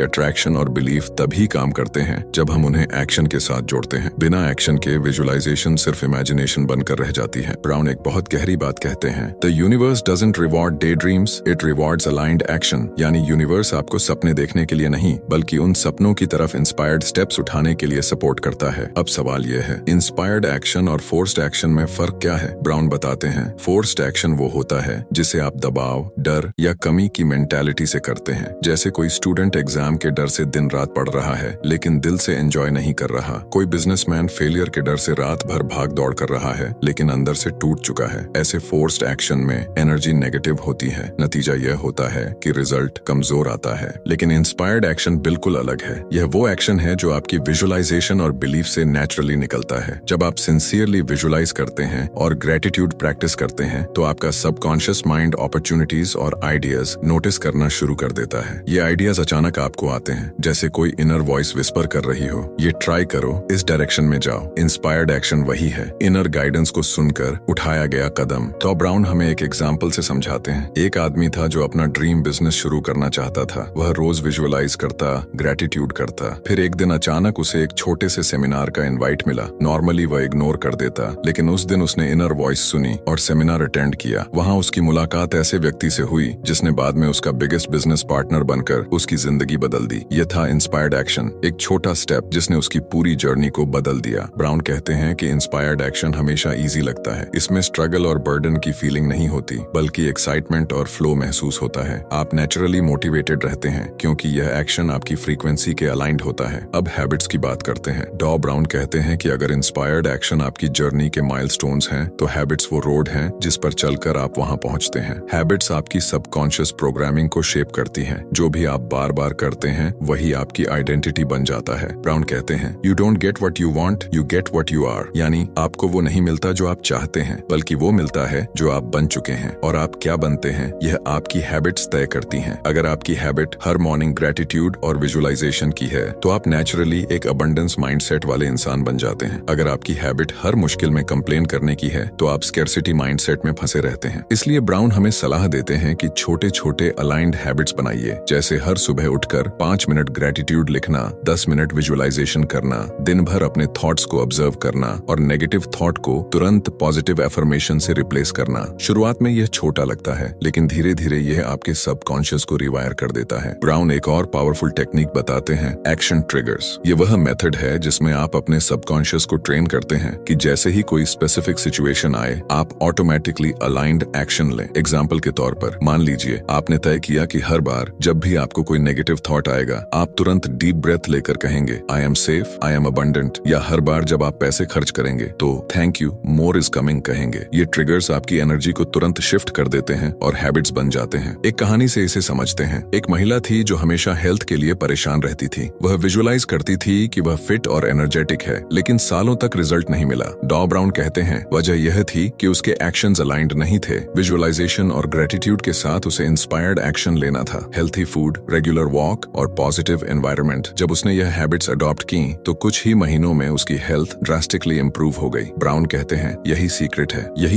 अट्रैक्शन और बिलीफ तभी काम करते हैं जब हम उन्हें एक्शन के साथ जोड़ते हैं। बिना एक्शन के विजुअलाइजेशन सिर्फ इमेजिनेशन बनकर रह जाती है। ब्राउन एक बहुत गहरी बात कहते हैं, the universe doesn't reward day dreams, it rewards aligned action. यानी यूनिवर्स आपको सपने देखने के लिए नहीं, बल्कि उन सपनों की तरफ इंस्पायर्ड स्टेप्स उठाने के लिए सपोर्ट करता है। अब सवाल यह है, इंस्पायर्ड एक्शन और फोर्स्ड एक्शन में फर्क क्या है? ब्राउन बताते हैं, फोर्स्ड एक्शन वो होता है जिसे आप दबाव, डर या कमी की मेंटालिटी से करते हैं। जैसे कोई स्टूडेंट एग्जाम के डर से दिन रात पढ़ रहा है लेकिन दिल से एंजॉय नहीं कर रहा। कोई बिजनेसमैन फेलियर के डर से रात भर भाग दौड़ कर रहा है लेकिन अंदर से टूट चुका है। ऐसे फोर्स्ड एक्शन में एनर्जी नेगेटिव होती है, नतीजा यह होता है कि रिजल्ट कमजोर आता है। लेकिन इंस्पायर्ड एक्शन बिल्कुल अलग है। यह वो एक्शन है जो आपकी विजुअलाइजेशन और बिलीफ से नेचुरली निकलता है। जब आप सिंसियरली विजुअलाइज करते हैं और ग्रेटिट्यूड प्रैक्टिस करते हैं तो आपका सबकॉन्शियस माइंड अपॉर्चुनिटीज और आइडियाज नोटिस करना शुरू कर देता है। ये आइडियाज अचानक आपको आते हैं, जैसे कोई इनर वॉइस विस्पर कर रही हो, ये ट्राई करो, इस डायरेक्शन में जाओ। इंस्पायर्ड एक्शन वही है, इनर गाइडेंस को सुनकर उठाया गया कदम। टॉम ब्राउन हमें एक एग्जाम्पल से समझाते हैं। एक आदमी था जो अपना ड्रीम बिजनेस शुरू करना चाहता था। वह रोज विजुअलाइज करता, ग्रेटिट्यूड करता। फिर एक दिन अचानक उसे एक छोटे से सेमिनार का इनवाइट मिला। नॉर्मली वह इग्नोर कर देता, लेकिन उस दिन उसने इनर वॉइस सुनी और सेमिनार अटेंड किया। वहाँ उसकी मुलाकात ऐसे व्यक्ति से हुई जिसने बाद में उसका बिगेस्ट बिजनेस पार्टनर बनकर उसकी जिंदगी बदल दी। यह था इंस्पायर्ड एक्शन, एक छोटा स्टेप जिसने उसकी पूरी जर्नी को बदल दिया। ब्राउन कहते हैं कि इंस्पायर्ड एक्शन हमेशा इजी लगता है। इसमें स्ट्रगल और बर्डन की फीलिंग नहीं होती, बल्कि एक्साइटमेंट और फ्लो महसूस होता है। आप नेचुरली मोटिवेटेड रहते हैं क्योंकि यह एक्शन आपकी फ्रीक्वेंसी के अलाइंड होता है। अब हैबिट्स की बात करते हैं। डॉ ब्राउन कहते हैं कि अगर इंस्पायर्ड एक्शन आपकी जर्नी के माइलस्टोन्स हैं, तो हैबिट्स वो रोड हैं जिस पर चलकर आप वहां पहुंचते हैं। हैबिट्स आपकी सबकॉन्शियस प्रोग्रामिंग को शेप करती हैं। जो भी आप बार बार करते हैं वही आपकी आइडेंटिटी बन जाता है। ब्राउन कहते हैं, you don't get what you want, you get what you are. यानी आपको वो नहीं मिलता जो आप चाहते हैं, बल्कि वो मिलता है जो आप बन चुके हैं। और आप क्या बनते हैं यह आपकी हैबिट्स तय करती हैं। अगर आपकी हैबिट हर मॉर्निंग ग्रेटिट्यूड और विजुअलाइजेशन की है तो आप नेचुरली एक अबंडेंस माइंडसेट वाले इंसान बन जाते हैं। अगर आपकी हैबिट हर मुश्किल में कंप्लेन करने की है तो आप स्कैर्सिटी माइंडसेट में फंसे रहते हैं। इसलिए ब्राउन हमें सलाह देते हैं कि छोटे छोटे अलाइंड हैबिट्स बनाइए, जैसे हर सुबह उठकर 5 मिनट ग्रेटिट्यूड लिखना, 10 मिनट विजुअलाइजेशन करना, दिन भर अपने थॉट्स को ऑब्जर्व करना और नेगेटिव थॉट को तुरंत पॉजिटिव एफर्मेशन से रिप्लेस करना। शुरुआत में यह छोटा लगता है, लेकिन धीरे धीरे यह आपके सबकॉन्शियस को रिवायर कर देता है। ब्राउन एक और पावरफुल टेक्निक बताते हैं, एक्शन ट्रिगर्स। ये वह मेथड है जिसमें आप अपने सबकॉन्शियस को ट्रेन करते हैं कि जैसे ही कोई स्पेसिफिक सिचुएशन आए आप ऑटोमेटिकली अलाइंड एक्शन लें। एग्जाम्पल के तौर पर मान लीजिए आपने तय किया कि हर बार जब भी आपको कोई नेगेटिव थॉट आएगा आप तुरंत डीप ब्रेथ लेकर कहेंगे, I am safe, I am abundant. या हर बार जब आप पैसे खर्च करेंगे तो thank you, more is coming कहेंगे। ये ट्रिगर्स आपकी एनर्जी को तुरंत शिफ्ट कर देते हैं और हैबिट्स बन जाते हैं। एक कहानी से इसे समझते हैं। एक महिला थी जो हमेशा हेल्थ के लिए परेशान रहती थी। वह विजुअलाइज करती थी कि वह फिट और एनर्जेटिक है, लेकिन सालों तक रिजल्ट नहीं मिला। डॉ ब्राउन कहते हैं वजह यह थी कि उसके एक्शंस अलाइंड नहीं थे। विजुअलाइजेशन और ग्रेटिट्यूड के साथ उसे इंस्पायर्ड एक्शन लेना था, हेल्थी फूड, रेगुलर वॉक और पॉजिटिव एनवायरनमेंट। जब उसने यह हैबिट्स अडॉप्ट की तो कुछ ही महीनों में उसकी हेल्थ ड्रास्टिकली इंप्रूव हो गई। ब्राउन कहते हैं यही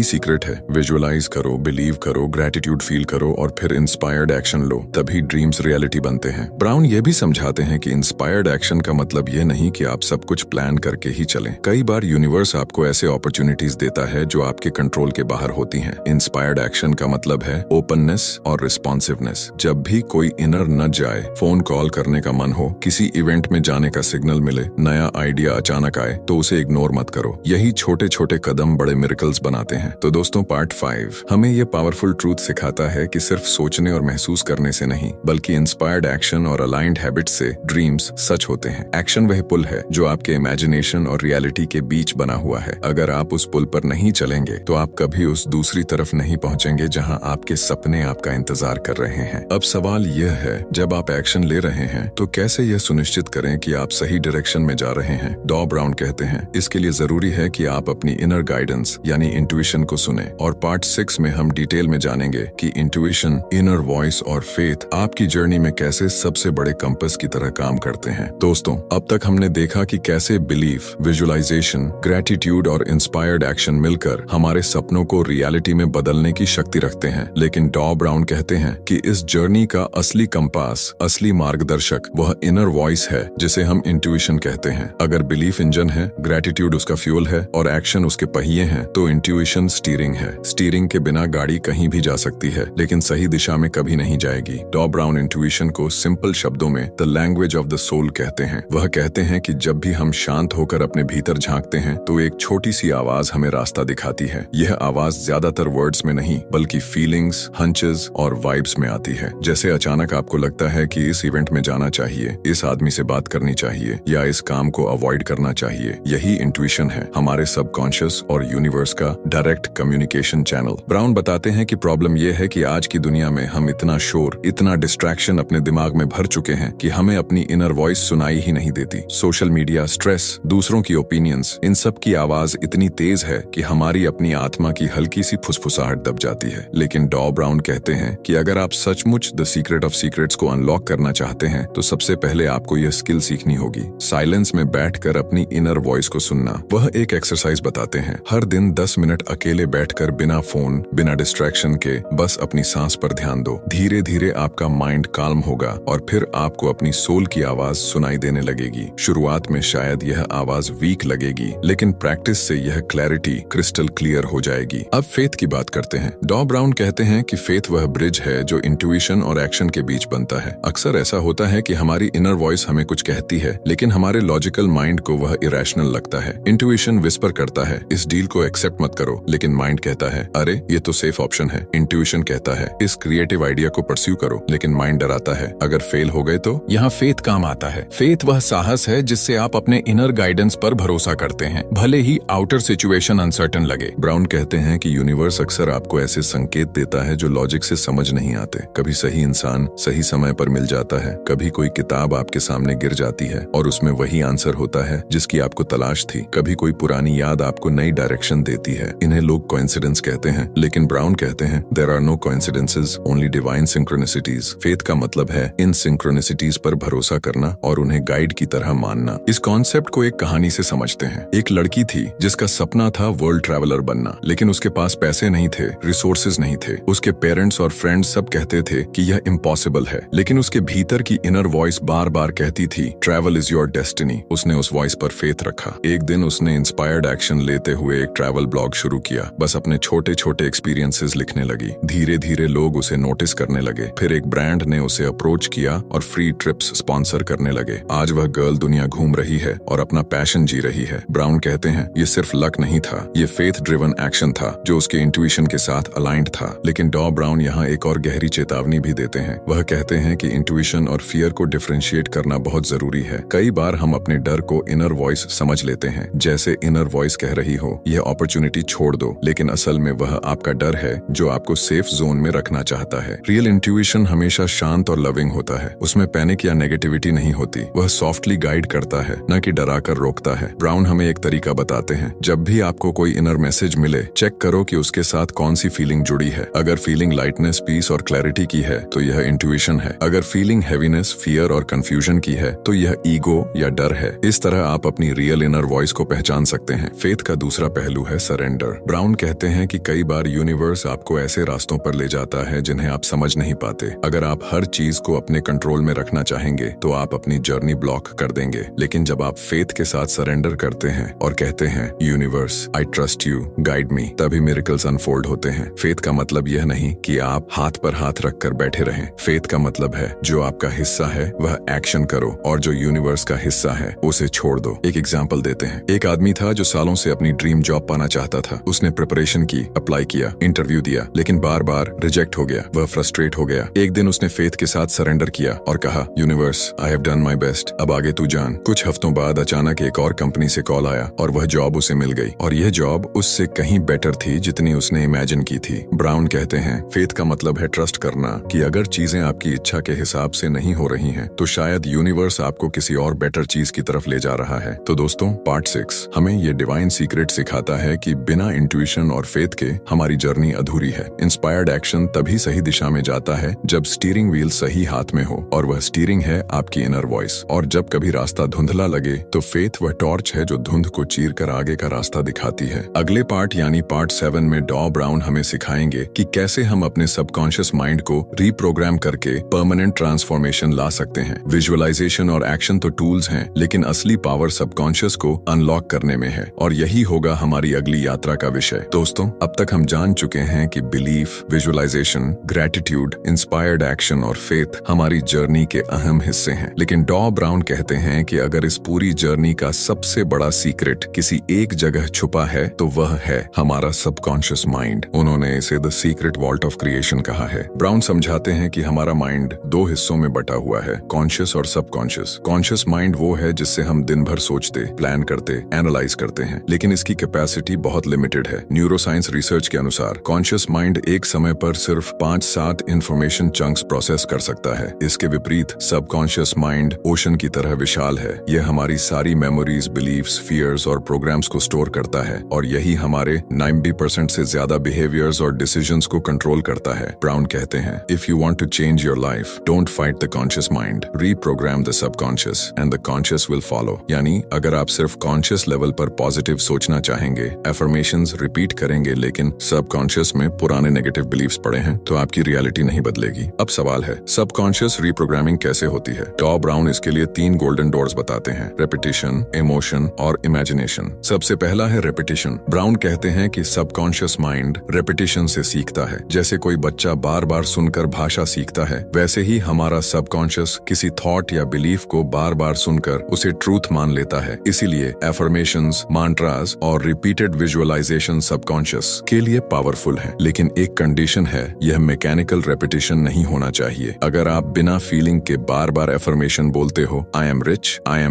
सीक्रेट है। विजुअलाइज करो, बिलीव करो, ग्रेटिट्यूड फील करो और फिर इंस्पायर्ड एक्शन लो, तभी ड्रीम्स रियलिटी बनते हैं। ब्राउन ये भी समझाते हैं कि इंस्पायर्ड एक्शन का मतलब ये नहीं कि आप सब कुछ प्लान करके ही चलें। कई बार यूनिवर्स आपको ऐसे अपॉर्चुनिटीज देता है जो आपके कंट्रोल के बाहर होती हैं। इंस्पायर्ड एक्शन का मतलब है ओपननेस और रिस्पॉन्सिवनेस। जब भी कोई इनर नज आए, फोन कॉल करने का मन हो, किसी इवेंट में जाने का सिग्नल मिले, नया आइडिया अचानक आए, तो उसे इग्नोर मत करो। यही छोटे छोटे कदम बड़े मिरेकल्स बनाते हैं। तो दोस्तों, पार्ट 5 हमें ये पावरफुल ट्रूथ सिखाता है कि सिर्फ सोचने और महसूस करने से नहीं, बल्कि इंस्पायर्ड एक्शन और अलाइंड हैबिट से ड्रीम्स सच होते हैं। एक्शन वह पुल है जो आपके इमेजिनेशन और रियलिटी के बीच बना हुआ है। अगर आप उस पुल पर नहीं चलेंगे तो आप कभी उस दूसरी तरफ नहीं पहुंचेंगे जहां आपके सपने आपका इंतजार कर रहे हैं। अब सवाल यह है, जब आप एक्शन ले रहे हैं तो कैसे यह सुनिश्चित करें कि आप सही डायरेक्शन में जा रहे हैं? डॉ ब्राउन कहते हैं इसके लिए जरूरी है कि आप अपनी इनर गाइडेंस यानी इंट्यूशन को सुने। और पार्ट 6 में हम डिटेल में जानेंगे कि इंट्यूशन, इनर वॉइस और फेथ आपकी जर्नी में कैसे सबसे बड़े कंपास की तरह काम करते हैं। दोस्तों, अब तक हमने देखा कि कैसे बिलीफ, विजुअलाइजेशन, ग्रेटिट्यूड और इंस्पायर्ड एक्शन मिलकर हमारे सपनों को रियलिटी में बदलने की शक्ति रखते हैं। लेकिन डॉ ब्राउन कहते हैं कि इस जर्नी का असली कंपास, असली मार्गदर्शक वह इनर वॉइस है जिसे हम इंट्यूशन कहते हैं। अगर बिलीफ इंजन है, ग्रेटिट्यूड उसका फ्यूल है और एक्शन उसके पहिए हैं, तो इंट्यूशन स्टीयरिंग है। स्टीयरिंग के बिना गाड़ी कहीं भी जा सकती है, लेकिन सही दिशा में कभी नहीं जाएगी। डॉ ब्राउन इंट्यूशन को सिंपल शब्दों में the language of the soul कहते हैं। वह कहते हैं कि जब भी हम शांत होकर अपने भीतर झांकते हैं तो एक छोटी सी आवाज हमें रास्ता दिखाती है। यह आवाज ज्यादातर वर्ड्स में नहीं बल्कि फीलिंग्स, हंचेस और वाइब्स में आती है। जैसे अचानक आपको लगता है कि इस इवेंट में जाना चाहिए, इस आदमी से बात करनी चाहिए या इस काम को अवॉइड करना चाहिए। यही इंट्यूशन है, हमारे सबकॉन्शियस और यूनिवर्स का डायरेक्ट कम्युनिकेशन चैनल। ब्राउन बताते हैं कि प्रॉब्लम यह है कि आज की दुनिया में हम इतना शोर, इतना डिस्ट्रैक्शन अपने दिमाग में भर चुके हैं कि हमें अपनी इनर वॉइस सुनाई ही नहीं देती। सोशल मीडिया, स्ट्रेस, दूसरों की ओपिनियंस, इन सब की आवाज इतनी तेज है कि हमारी अपनी आत्मा की हल्की सी फुसफुसाहट दब जाती है। लेकिन डॉ ब्राउन कहते हैं कि अगर आप सचमुच द सीक्रेट ऑफ सीक्रेट्स को अनलॉक करना चाहते हैं तो सबसे पहले आपको यह स्किल सीखनी होगी, साइलेंस में बैठकर अपनी इनर वॉइस को सुनना। वह एक एक्सरसाइज बताते हैं। हर दिन 10 मिनट अकेले बैठकर बिना फोन, बिना डिस्ट्रैक्शन के बस अपनी सांस पर ध्यान दो। धीरे धीरे आपका माइंड काल्म होगा और फिर आपको अपनी सोल की आवाज सुनाई देने लगेगी। शुरुआत में शायद यह आवाज वीक लगेगी, लेकिन प्रैक्टिस से यह क्लैरिटी क्रिस्टल क्लियर हो जाएगी। अब फेथ की बात करते हैं। डॉ ब्राउन कहते हैं कि फेथ वह ब्रिज है जो इंट्यूशन और एक्शन के बीच बनता है। अक्सर ऐसा होता है कि हमारी इनर वॉइस हमें कुछ कहती है, लेकिन हमारे लॉजिकल माइंड को वह इरेशनल लगता है। इंट्यूशन विस्पर करता है, इस डील को एक्सेप्ट मत करो, लेकिन माइंड कहता है, अरे ये तो सेफ ऑप्शन है। इंट्यूशन कहता है, इस क्रिएटिव आइडिया को परस्यू करो, लेकिन माइंड डराता है, अगर फेल हो गए तो। यहाँ फेथ काम आता है। फेथ वह साहस है जिससे आप अपने इनर गाइडेंस पर भरोसा करते हैं, भले ही आउटर सिचुएशन अनसर्टन लगे। ब्राउन कहते हैं कि यूनिवर्स अक्सर आपको ऐसे संकेत देता है जो लॉजिक से समझ नहीं आते। कभी सही इंसान सही समय पर मिल जाता है, कभी कोई किताब आपके सामने गिर जाती है और उसमें वही आंसर होता है जिसकी आपको तलाश थी। कभी कोई पुरानी याद आपको नई डायरेक्शन देती है। इन्हें लोग कोइंसिडेंस कहते हैं, लेकिन ब्राउन कहते हैं there are no coincidences, only divine synchronicities. Faith का मतलब है इन सिंक्रोनिसिटीज पर भरोसा करना और उन्हें गाइड की तरह मानना। इस कॉन्सेप्ट को एक कहानी से समझते हैं। एक लड़की थी जिसका सपना था वर्ल्ड ट्रैवलर बनना, लेकिन उसके पास पैसे नहीं थे, रिसोर्सेज नहीं थे। उसके पेरेंट्स और फ्रेंड्स सब कहते थे कि यह इम्पॉसिबल है, लेकिन उसके भीतर की इनर वॉइस बार बार कहती थी ट्रैवल इज योर डेस्टिनी। उसने उस वॉइस पर फेथ रखा। एक दिन उसने इंस्पायर्ड एक्शन लेते हुए एक ट्रैवल ब्लॉग शुरू किया। बस अपने छोटे छोटे एक्सपीरियंसेस लिखने लगी। धीरे धीरे लोग उसे नोटिस करने लगे। फिर एक ब्रांड ने उसे अप्रोच किया और फ्री ट्रिप्स स्पॉन्सर करने लगे। आज वह गर्ल दुनिया घूम रही है और अपना पैशन जी रही है। ब्राउन कहते हैं ये सिर्फ लक नहीं था, ये फेथ ड्रिवन एक्शन था जो उसके इंट्यूशन के साथ अलाइंड था। लेकिन डॉ ब्राउन यहाँ एक और गहरी चेतावनी भी देते हैं। वह कहते हैं कि इंट्यूशन और फियर को डिफरेंशिएट करना बहुत जरूरी है। कई बार हम अपने डर को इनर वॉइस समझ लेते हैं, जैसे इनर वॉइस कह रही हो यह अपॉर्चुनिटी छोड़ दो, लेकिन असल में वह आपका डर है जो आपको सेफ जोन में रखना चाहता है। रियल इंट्यूशन हमेशा शांत और लविंग होता है, उसमें पैनिक या नेगेटिविटी नहीं होती। वह सॉफ्टली गाइड करता है, न कि डरा कर रोकता है। ब्राउन हमें एक तरीका बताते हैं, जब भी आपको कोई इनर मैसेज मिले, चेक करो कि उसके साथ कौन सी फीलिंग जुड़ी है। अगर फीलिंग लाइटनेस, पीस और क्लैरिटी की है तो यह इंट्यूशन है। अगर फीलिंग हैवीनेस, फियर और कंफ्यूजन की है तो यह ईगो या डर है। इस तरह आप अपनी रियल इनर वॉइस को पहचान सकते हैं। फेथ का दूसरा पहलू है सरेंडर। ब्राउन कहते हैं कि कई बार यूनिवर्स आपको ऐसे रास्तों पर ले जाता है जिन्हें आप समझ नहीं पाते। अगर आप हर चीज को अपने कंट्रोल में रखना चाहेंगे तो आप अपनी जर्नी ब्लॉक कर देंगे। लेकिन जब आप फेथ के साथ सरेंडर करते हैं और कहते हैं universe I trust you, guide me, तभी मिरेकल्स अनफोल्ड होते हैं। फेथ का मतलब यह नहीं कि आप हाथ पर हाथ रखकर बैठे रहें। फेथ का मतलब है जो आपका हिस्सा है वह एक्शन करो और जो यूनिवर्स का हिस्सा है उसे छोड़ दो। एक एग्जांपल देते हैं। एक आदमी था जो सालों से अपनी ड्रीम जॉब पाना चाहता था। उसने प्रिपरेशन की, अप्लाई किया, इंटरव्यू दिया, लेकिन बार बार रिजेक्ट हो गया। वह फ्रस्ट्रेट हो गया। एक दिन उसने फेथ के साथ सरेंडर किया और कहा universe I have done my best, अब आगे तू जान। कुछ हफ्तों बाद अचानक एक और कंपनी से कॉल आया और वह जॉब उसे मिल गई और यह जॉब उससे कहीं बेटर थी जितनी उसने इमेजिन की थी। ब्राउन कहते हैं फेथ का मतलब है ट्रस्ट करना कि अगर चीजें आपकी इच्छा के हिसाब से नहीं हो रही हैं तो शायद यूनिवर्स आपको किसी और बेटर चीज की तरफ ले जा रहा है। तो दोस्तों, पार्ट 6 हमें ये डिवाइन सीक्रेट सिखाता है कि बिना इंट्यूशन और फेथ के हमारी जर्नी अधूरी है। इंस्पायर्ड एक्शन तभी सही दिशा में जाता है जब स्टीयरिंग व्हील सही हाथ में हो, और वह स्टीयरिंग है आपकी आपकी इनर वॉइस। और जब कभी रास्ता धुंधला लगे तो फेथ वह टॉर्च है जो धुंध को चीर कर आगे का रास्ता दिखाती है। अगले पार्ट यानी पार्ट 7 में डॉ ब्राउन हमें सिखाएंगे कि कैसे हम अपने सबकॉन्शियस माइंड को रीप्रोग्राम करके परमानेंट ट्रांसफॉर्मेशन ला सकते हैं। विजुअलाइजेशन और एक्शन तो टूल्स हैं, लेकिन असली पावर सबकॉन्शियस को अनलॉक करने में है, और यही होगा हमारी अगली यात्रा का विषय। दोस्तों, अब तक हम जान चुके हैं कि belief, visualisation, gratitude, inspired action और फेथ हमारी जर्नी के अहम हिस्से हैं। लेकिन डॉ ब्राउन कहते हैं कि अगर इस पूरी जर्नी का सबसे बड़ा सीक्रेट किसी एक जगह छुपा है तो वह है हमारा सबकॉन्शियस माइंड। उन्होंने इसे the secret vault of creation कहा है। ब्राउन समझाते हैं कि हमारा माइंड 2 हिस्सों में बटा हुआ है, कॉन्शियस और सबकॉन्शियस। कॉन्शियस माइंड वो है जिससे हम दिन भर सोचते, प्लान करते, एनालाइज करते हैं, लेकिन इसकी कैपेसिटी बहुत लिमिटेड है। न्यूरोसाइंस रिसर्च के अनुसार कॉन्शियस माइंड एक समय पर सिर्फ 5-7 इंफॉर्मेशन चंक्स प्रोसेस कर सकता है। इसके विपरीत सबकॉन्शियस माइंड ओशन की तरह विशाल है। यह हमारी सारी मेमोरीज, बिलीफ्स, फियर्स और प्रोग्राम्स को स्टोर करता है, और यही हमारे 90% से ज्यादा बिहेवियर्स और डिसीजंस को कंट्रोल करता है। ब्राउन कहते हैं, if you want to change your life, don't fight the conscious mind, reprogram the subconscious and the conscious will follow. यानी अगर आप सिर्फ कॉन्शियस लेवल पर पॉजिटिव सोचना चाहेंगे, एफर्मेशंस रिपीट करेंगे, लेकिन सबकॉन्शियस में पुराने नेगेटिव बिलीफ्स पड़े हैं, तो आपकी रियलिटी नहीं बदलेगी। अब सवाल है, सबकॉन्शियस रीप्रोग्रामिंग कैसे होती है? डॉ ब्राउन इसके लिए 3 गोल्डन डोर्स बताते हैं, रेपिटेशन, इमोशन और इमेजिनेशन। सबसे पहला है रेपिटेशन। ब्राउन कहते हैं कि सबकॉन्शियस माइंड रेपिटेशन से सीखता है। जैसे कोई बच्चा बार बार सुनकर भाषा सीखता है, वैसे ही हमारा सबकॉन्शियस किसी थॉट या बिलीफ को बार बार सुनकर उसे ट्रूथ मान लेता है। इसीलिए एफर्मेशंस, मांट्रास और रिपीटेड विजुअलाइजेशन सबकॉन्शियस के लिए पावरफुल है। लेकिन एक कंडीशन है, यह मैकेनिकल रेपिटेशन नहीं होना चाहिए। अगर आप बिना फीलिंग के बार बार एफर्मेशन बोलते हो, आई एम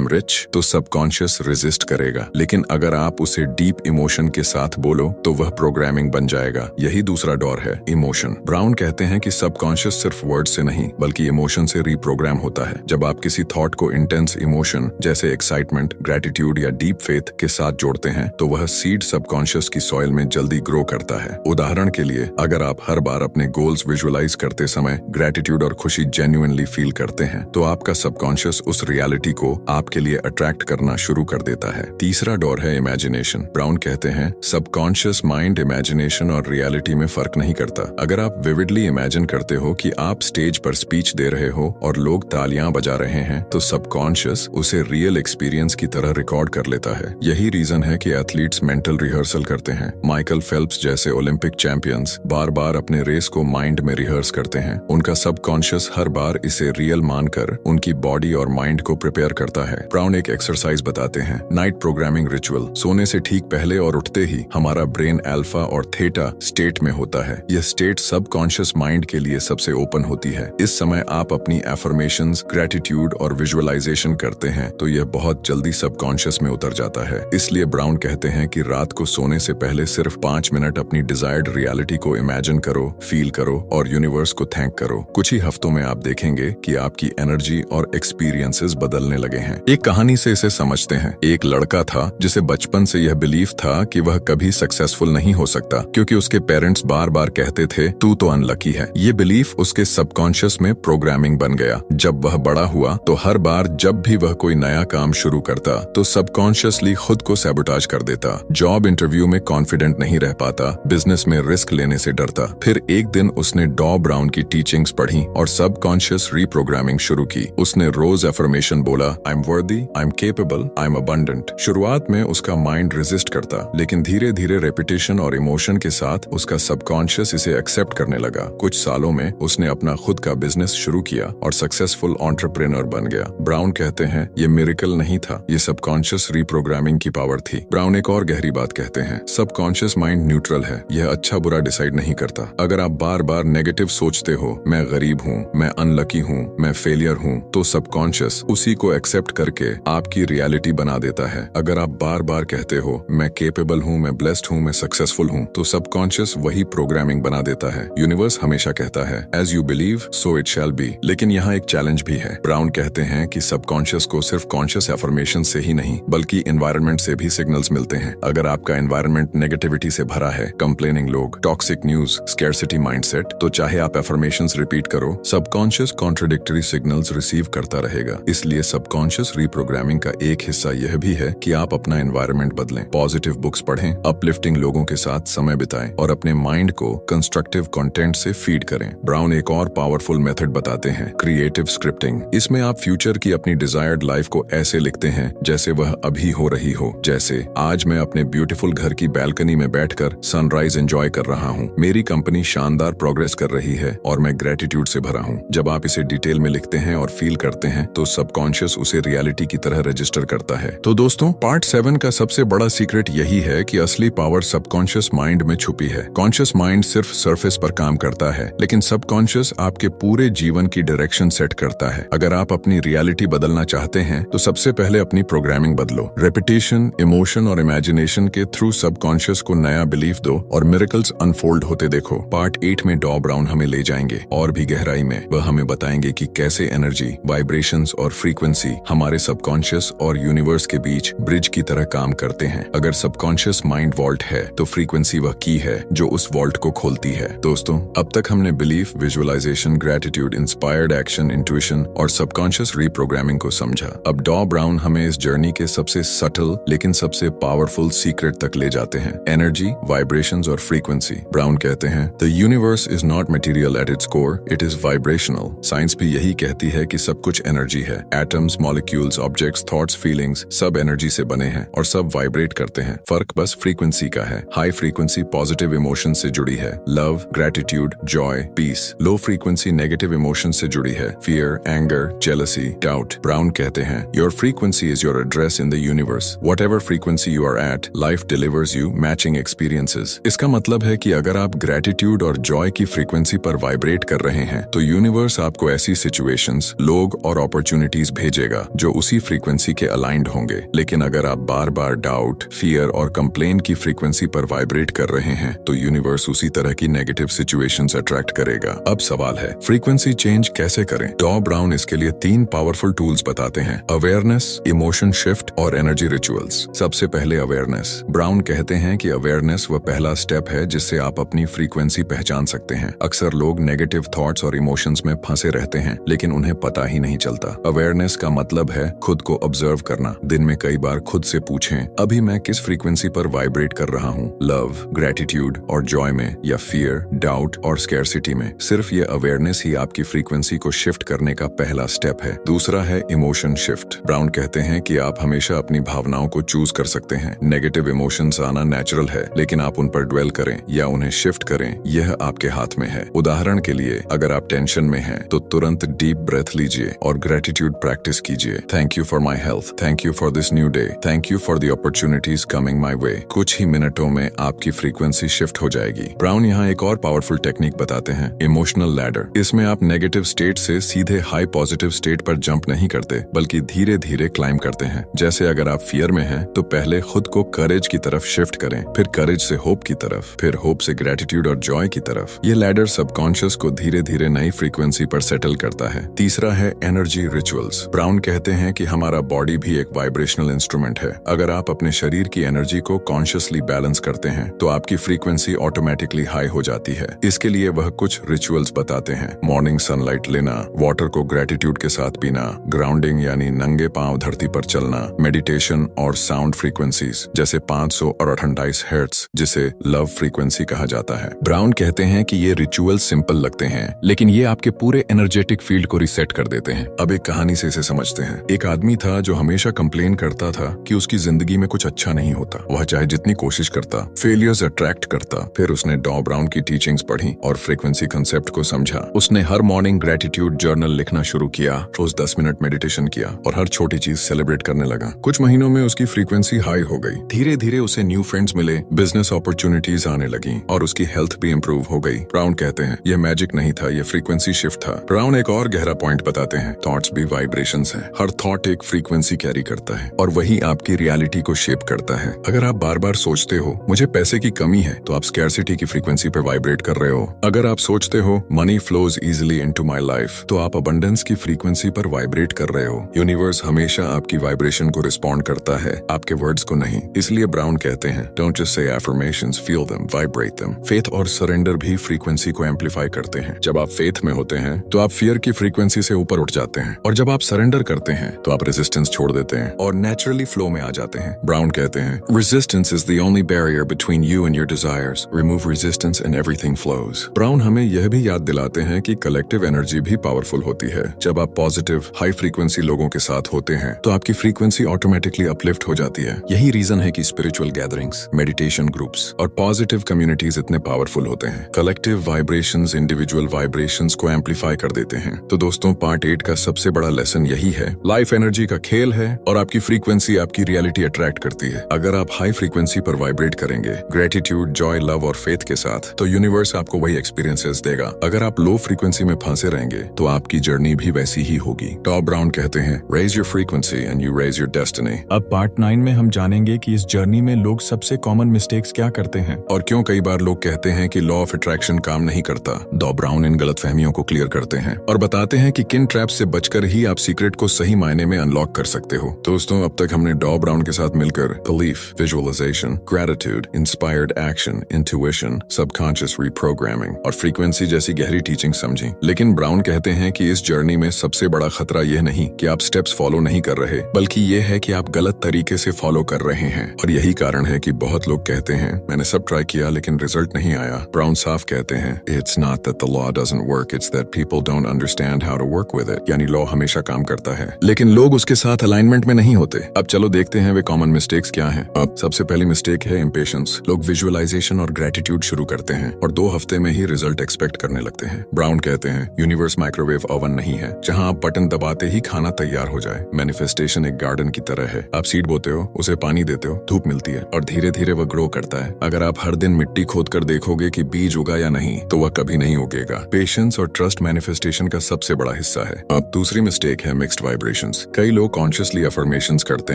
रिच, तो सबकॉन्शियस रेजिस्ट करेगा। लेकिन अगर आप उसे डीप इमोशन के साथ बोलो तो वह प्रोग्रामिंग बन जाएगा। यही दूसरा डोर है, इमोशन। ब्राउन कहते हैं कि सबकॉन्शियस सिर्फ वर्ड से नहीं बल्कि इमोशन से रीप्रोग्राम होता है। जब आप किसी थॉट को इंटेंस इमोशन जैसे एक्साइटमेंट, ग्रेटिट्यूड या डीप फेथ के साथ जोड़ते हैं, तो वह सीड सबकॉन्शियस की सॉइल में जल्दी ग्रो करता है। उदाहरण के लिए, अगर आप हर बार अपने गोल्स विजुअलाइज करते समय ग्रेटिट्यूड और खुशी जेन्युइनली फील करते हैं, तो आपका सबकॉन्शियस उस रियलिटी को आपके लिए अट्रैक्ट करना शुरू कर देता है। तीसरा डोर है इमेजिनेशन। ब्राउन कहते हैं, सबकॉन्शियस माइंड इमेजिनेशन और रियलिटी में फर्क नहीं करता। अगर आप विविडली इमेजिन करते हो कि आप स्टेज पर स्पीच दे रहे हो और लोग तालियां बजा रहे हैं, तो सबकॉन्शियस उसे रियल एक्सपीरियंस की तरह रिकॉर्ड कर लेता है। यही रीजन है कि एथलीट्स मेंटल रिहर्सल करते हैं। माइकल फेल्प्स जैसे ओलंपिक चैंपियंस बार बार अपने रेस को माइंड में रिहर्स करते हैं। उनका सबकॉन्शियस हर बार इसे रियल मानकर उनकी बॉडी और माइंड को प्रिपेयर करता है। ब्राउन एक एक्सरसाइज बताते हैं, नाइट प्रोग्रामिंग रिचुअल। सोने से ठीक पहले और उठते ही हमारा ब्रेन अल्फा और थीटा स्टेट में होता है। यह स्टेट सबकॉन्शियस माइंड के लिए सबसे ओपन होती है। इस समय आप अपनी एफर्मेशंस, ग्रेटिट्यूड और विजुअलाइजेशन करते हैं, तो यह बहुत जल्दी सबकॉन्शियस में उतर जाता है। इसलिए ब्राउन कहते हैं कि रात को सोने से पहले सिर्फ 5 मिनट अपनी डिजायर्ड रियलिटी को इमेजिन करो, फील करो और यूनिवर्स को थैंक करो। कुछ ही हफ्तों में आप देखेंगे कि आपकी एनर्जी और एक्सपीरियंसेस बदलने लगे हैं। एक कहानी से इसे समझते हैं। एक लड़का था जिसे बचपन से यह बिलीफ था कि वह कभी सक्सेसफुल नहीं हो सकता, क्योंकि उसके पेरेंट्स बार बार कहते थे, तू तो अनलकी है। ये बिलीफ उसके सबकॉन्शियस में प्रोग्रामिंग बन गया। जब वह बड़ा हुआ तो हर बार जब भी वह कोई नया काम शुरू करता तो सबकॉन्शियसली खुद को सैबोटाज कर देता। जॉब इंटरव्यू में कॉन्फिडेंट नहीं रह पाता, बिजनेस में रिस्क लेने से डरता। फिर एक दिन उसने डॉ ब्राउन की टीचिंग्स पढ़ी और सबकॉन्शियस रीप्रोग्रामिंग शुरू की। उसने रोज एफर्मेशन बोला, आई एम वर्दी, I am capable, I am abundant. शुरुआत में उसका माइंड रेजिस्ट करता, लेकिन धीरे धीरे रेपिटेशन और इमोशन के साथ उसका सबकॉन्शियस इसे एक्सेप्ट करने लगा। कुछ सालों में उसने अपना खुद का बिजनेस शुरू किया और सक्सेसफुल एंटरप्रेन्योर बन गया। ब्राउन कहते हैं, ये मिरेकल नहीं था, ये सबकॉन्शियस रीप्रोग्रामिंग की पावर थी। ब्राउन एक और गहरी बात कहते हैं, सबकॉन्शियस माइंड न्यूट्रल है, यह अच्छा बुरा डिसाइड नहीं करता। अगर आप बार बार नेगेटिव सोचते हो, मैं गरीब हूँ, मैं अनलकी हूँ, मैं फेलियर हूँ, तो सबकॉन्शियस उसी को एक्सेप्ट करके आपकी रियलिटी बना देता है। अगर आप बार बार कहते हो, मैं केपेबल हूँ, मैं ब्लेस्ड हूँ, मैं सक्सेसफुल हूँ, तो सबकॉन्शियस वही प्रोग्रामिंग बना देता है। यूनिवर्स हमेशा कहता है, as you believe so it shall be. लेकिन यहाँ एक चैलेंज भी है। ब्राउन कहते हैं कि सबकॉन्शियस को सिर्फ कॉन्शियस एफर्मेशन से ही नहीं बल्कि एनवायरनमेंट से भी सिग्नल्स मिलते हैं। अगर आपका एनवायरनमेंट नेगेटिविटी से भरा है, कंप्लेनिंग लोग, टॉक्सिक न्यूज, स्कैरसिटी माइंडसेट, तो चाहे आप एफर्मेशंस रिपीट करो, subconscious contradictory signals receive receive करता रहेगा। इसलिए सबकॉन्शियस रीप्रोग्रामिंग का एक हिस्सा यह भी है कि आप अपना एनवायरनमेंट बदलें, पॉजिटिव बुक्स पढ़ें, अपलिफ्टिंग लोगों के साथ समय बिताएं और अपने माइंड को कंस्ट्रक्टिव कंटेंट से फीड करें। ब्राउन एक और पावरफुल मेथड बताते हैं, क्रिएटिव स्क्रिप्टिंग। इसमें आप फ्यूचर की अपनी डिजायर्ड लाइफ को ऐसे लिखते हैं जैसे वह अभी हो रही हो। जैसे आज मैं अपने ब्यूटीफुल घर की बैल्कनी में बैठकर सनराइज एंजॉय कर रहा हूँ, मेरी कंपनी शानदार प्रोग्रेस कर रही है और मैं ग्रेटिट्यूड से भरा हूँ। जब आप इसे डिटेल में लिखते हैं और फील करते हैं तो सबकॉन्शियस उसे रियलिटी की तरह रजिस्टर करता है। तो दोस्तों, पार्ट 7 का सबसे बड़ा सीक्रेट यही है कि असली पावर सबकॉन्शियस माइंड में छुपी है। कॉन्शियस माइंड सिर्फ सरफेस पर काम करता है, लेकिन सबकॉन्शियस आपके पूरे जीवन की डायरेक्शन सेट करता है। अगर आप अपनी रियलिटी बदलना चाहते हैं तो सबसे पहले अपनी प्रोग्रामिंग बदलो। रेपिटेशन, इमोशन और इमेजिनेशन के थ्रू सबकॉन्शियस को नया बिलीफ दो और मिरेकल्स अनफोल्ड होते देखो। पार्ट 8 में डॉ ब्राउन हमें ले जाएंगे और भी गहराई में। वह हमें बताएंगे कि कैसे एनर्जी, वाइब्रेशंस और फ्रीक्वेंसी हमारे सबकॉन्शियस और यूनिवर्स के बीच ब्रिज की तरह काम करते हैं। अगर सबकॉन्शियस माइंड वॉल्ट है तो फ्रीक्वेंसी वह की है जो उस वॉल्ट को खोलती है। दोस्तों, अब तक हमने belief, visualisation, gratitude, inspired action, intuition और सबकॉन्शियस रीप्रोग्रामिंग को समझा। अब डॉ ब्राउन हमें इस जर्नी के सबसे सटल लेकिन सबसे पावरफुल सीक्रेट तक ले जाते हैं, एनर्जी, वाइब्रेशंस और फ्रीक्वेंसी। ब्राउन कहते हैं, the universe is not material at its core, it is vibrational. Science भी यही कहती है कि सब कुछ एनर्जी है। Atoms, molecules, objects, thoughts, feelings सब एनर्जी से बने हैं और सब वाइब्रेट करते हैं। फर्क बस फ्रीक्वेंसी का है। हाई फ्रीक्वेंसी पॉजिटिव इमोशन से जुड़ी है, love, gratitude, joy, peace. Low frequency negative emotion से जुड़ी है, fear, anger, jealousy, doubt. Brown कहते हैं, your frequency is your address in the universe. Whatever frequency you are at, life delivers you matching experiences. इसका मतलब है कि अगर आप ग्रेटिट्यूड और जॉय की फ्रीक्वेंसी पर वाइब्रेट कर रहे हैं तो यूनिवर्स आपको ऐसी सिचुएशंस, लोग और अपॉर्चुनिटीज भेजेगा जो उसी फ्रीक्वेंसी के अलाइंड होंगे। लेकिन अगर आप बार बार डाउट, फियर और कंप्लेन की फ्रीक्वेंसी पर वाइब्रेट कर रहे हैं तो यूनिवर्स उसी तरह की नेगेटिव सिचुएशंस अट्रैक्ट करेगा। अब सवाल है, फ्रीक्वेंसी चेंज कैसे करें? डॉ ब्राउन इसके लिए 3 पावरफुल टूल्स बताते हैं, अवेयरनेस, इमोशन शिफ्ट और एनर्जी रिचुअल्स। सबसे पहले अवेयरनेस। ब्राउन कहते हैं कि अवेयरनेस वह पहला स्टेप है जिससे आप अपनी फ्रीक्वेंसी पहचान सकते हैं। अक्सर लोग नेगेटिव थॉट्स और इमोशंस में फंसे रहते हैं लेकिन उन्हें पता ही नहीं चलता। अवेयरनेस का मतलब है खुद को ऑब्जर्व करना। दिन में कई बार खुद से पूछें, अभी मैं किस फ्रीक्वेंसी पर वाइब्रेट कर रहा हूँ, लव, ग्रेटिट्यूड और जॉय में या फियर, डाउट और स्कैरसिटी में। सिर्फ ये अवेयरनेस ही आपकी फ्रीक्वेंसी को शिफ्ट करने का पहला स्टेप है। दूसरा है इमोशन शिफ्ट। ब्राउन कहते हैं कि आप हमेशा अपनी भावनाओं को चूज कर सकते हैं। नेगेटिव इमोशंस आना नेचुरल है, लेकिन आप उन पर ड्वेल करें या उन्हें शिफ्ट करें, यह आपके हाथ में है। उदाहरण के लिए, अगर आप टेंशन में हैं तो तुरंत डीप ब्रेथ लीजिए और ग्रेटिट्यूड प्रैक्टिस कीजिए। Thank you for my health, thank you for this new day, thank you for the opportunities coming my way. कुछ ही मिनटों में आपकी फ्रीक्वेंसी शिफ्ट हो जाएगी। ब्राउन यहाँ एक और पावरफुल टेक्निक बताते हैं, इमोशनल लैडर। इसमें आप नेगेटिव स्टेट से सीधे हाई पॉजिटिव स्टेट पर जंप नहीं करते बल्कि धीरे धीरे क्लाइम करते हैं। जैसे अगर आप फियर में हैं तो पहले खुद को करेज की तरफ शिफ्ट करें, फिर करेज से होप की तरफ, फिर होप से ग्रेटिट्यूड और जॉय की तरफ। ये लैडर सबकॉन्शियस को धीरे धीरे नई फ्रीक्वेंसी पर सेटल करता है। तीसरा है एनर्जी रिचुअल्स। ब्राउन कहते हैं कि हमारा बॉडी भी एक वाइब्रेशनल इंस्ट्रूमेंट है। अगर आप अपने शरीर की एनर्जी को कॉन्शियसली बैलेंस करते हैं तो आपकी फ्रीक्वेंसी ऑटोमेटिकली हाई हो जाती है। इसके लिए वह कुछ रिचुअल्स बताते हैं, मॉर्निंग सनलाइट लेना, वाटर को ग्रेटिट्यूड के साथ पीना, ग्राउंडिंग यानी नंगे पांव धरती पर चलना, मेडिटेशन और साउंड फ्रीक्वेंसीज जैसे 500 और 28 हर्ट्ज जिसे लव फ्रीक्वेंसी कहा जाता है। ब्राउन कहते हैं कि ये रिचुअल सिंपल लगते हैं लेकिन ये आपके पूरे एनर्जेटिक फील्ड को रिसेट कर देते हैं। अब एक कहानी से इसे समझते हैं। एक आदमी था जो हमेशा कंप्लेन करता था कि उसकी जिंदगी में कुछ अच्छा नहीं होता। वह चाहे जितनी कोशिश करता, फेलियर्स अट्रैक्ट करता। फिर उसने डॉ ब्राउन की टीचिंग्स पढ़ी और फ्रीक्वेंसी कंसेप्ट को समझा। उसने हर मॉर्निंग ग्रेटिट्यूड जर्नल लिखना शुरू किया, रोज 10 मिनट मेडिटेशन किया और हर छोटी चीज सेलिब्रेट करने लगा। कुछ महीनों में उसकी फ्रीक्वेंसी हाई हो गई। धीरे धीरे उसे न्यू फ्रेंड्स मिले, बिजनेस अपॉर्चुनिटीज आने लगी और उसकी हेल्थ भी इंप्रूव हो गई। ब्राउन कहते हैं यह मैजिक नहीं था, यह फ्रीक्वेंसी शिफ्ट था। ब्राउन एक और गहरा पॉइंट बताते हैं, थॉट्स भी वाइब्रेशंस हैं। हर थॉट एक फ्रीक्वेंसी कैरी करता है और वही आपकी रियलिटी को शेप करता है। अगर आप बार बार सोचते हो मुझे पैसे की कमी है तो आप स्कैरसिटी की फ्रीक्वेंसी पर वाइब्रेट कर रहे हो। अगर आप सोचते हो money flows easily into my life तो आप अबंडेंस की फ्रीक्वेंसी पर वाइब्रेट कर रहे हो। यूनिवर्स हमेशा आपकी वाइब्रेशन को रिस्पॉन्ड करता है, आपके वर्ड्स को नहीं। इसलिए ब्राउन कहते हैं, don't just say affirmations, feel them, vibrate them. Faith और सरेंडर भी फ्रीक्वेंसी को एम्पलीफाई करते हैं। जब आप फेथ में होते हैं तो आप फियर की फ्रीक्वेंसी से ऊपर उठ जाते हैं। और जब आप सरेंडर करते हैं तो आप रेजिस्टेंस छोड़ देते हैं और नेचुरली फ्लो में आ जाते हैं। ब्राउन कहते हैं, resistance is the only barrier between you and your desires. Remove resistance and everything flows. Brown हमें यह भी याद दिलाते हैं कि कलेक्टिव एनर्जी भी पावरफुल होती है। जब आप पॉजिटिव हाई फ्रीक्वेंसी लोगों के साथ होते हैं तो आपकी फ्रीक्वेंसी ऑटोमेटिकली अपलिफ्ट हो जाती है। यही रीजन है कि स्पिरिचुअल गैदरिंग्स, मेडिटेशन ग्रुप्स और पॉजिटिव कम्युनिटीज इतने पावरफुल होते हैं। कलेक्टिव वाइब्रेशंस इंडिविजुअल वाइब्रेशंस को एम्पलीफाई कर देते हैं। तो दोस्तों, पार्ट 8 का सबसे बड़ा लेसन यही है, लाइफ एनर्जी का खेल है और आपकी फ्रीक्वेंसी आपकी रियलिटी अट्रैक्ट करती है। अगर आप हाई फ्रीक्वेंसी पर वाइब्रेट करेंगे ग्रेटिट्यूड, जॉय, लव और फेथ के साथ, तो यूनिवर्स आपको वही एक्सपीरियंसेस देगा। अगर आप लो फ्रीक्वेंसी में फंसे रहेंगे तो आपकी जर्नी भी वैसी ही होगी। टॉम ब्राउन कहते हैं, raise your frequency and you raise your destiny. अब पार्ट 9 में हम जानेंगे कि इस जर्नी में लोग सबसे कॉमन मिस्टेक्स क्या करते हैं और क्यों कई बार लोग कहते हैं कि लॉ ऑफ अट्रैक्शन काम नहीं करता। डॉ ब्राउन इन गलतफहमियों को क्लियर करते हैं और बताते हैं कि किन ट्रैप्स से बचकर ही आप सीक्रेट को सही मायने में अनलॉक कर सकते हो। दोस्तों, अब तक हमने डॉ ब्राउन के साथ मिलकर belief, visualisation, gratitude, inspired action, intuition, subconscious reprogramming और फ्रीक्वेंसी जैसी गहरी टीचिंग समझी। लेकिन ब्राउन कहते हैं कि इस जर्नी में सबसे बड़ा खतरा यह नहीं कि आप स्टेप्स फॉलो नहीं कर रहे, बल्कि यह है कि आप गलत तरीके से फॉलो कर रहे हैं। और यही कारण है कि बहुत लोग कहते हैं, मैंने सब ट्राई किया लेकिन रिजल्ट नहीं आया। ब्राउन साफ कहते हैं, it's not that the law doesn't work, it's that people don't understand how to work with it. यानी लॉ हमेशा काम करता है लेकिन लोग उसके साथ अलाइनमेंट में नहीं होते। अब चलो देखते हैं वे कॉमन मिस्टेक्स क्या हैं। अब सबसे पहली मिस्टेक है इम्पेशंस। लोग विजुअलाइजेशन और ग्रेटिट्यूड शुरू करते हैं और 2 हफ्ते में ही रिजल्ट एक्सपेक्ट करने लगते हैं। ब्राउन कहते हैं, यूनिवर्स माइक्रोवेव ओवन नहीं है जहां आप बटन दबाते ही खाना तैयार हो जाए। मैनिफेस्टेशन एक गार्डन की तरह है। आप सीड बोते हो, उसे पानी देते हो, धूप मिलती है और धीरे धीरे वह ग्रो करता है। अगर आप हर दिन मिट्टी खोद कर देखोगे कि बीज उगा या नहीं, तो वह कभी नहीं उगेगा। पेशेंस और ट्रस्ट मैनिफेस्टेशन का सबसे बड़ा हिस्सा है। अब दूसरी मिस्टेक है मिक्स्ड वाइब्रेशंस। कई लोग कॉन्शियसली अफर्मेशंस करते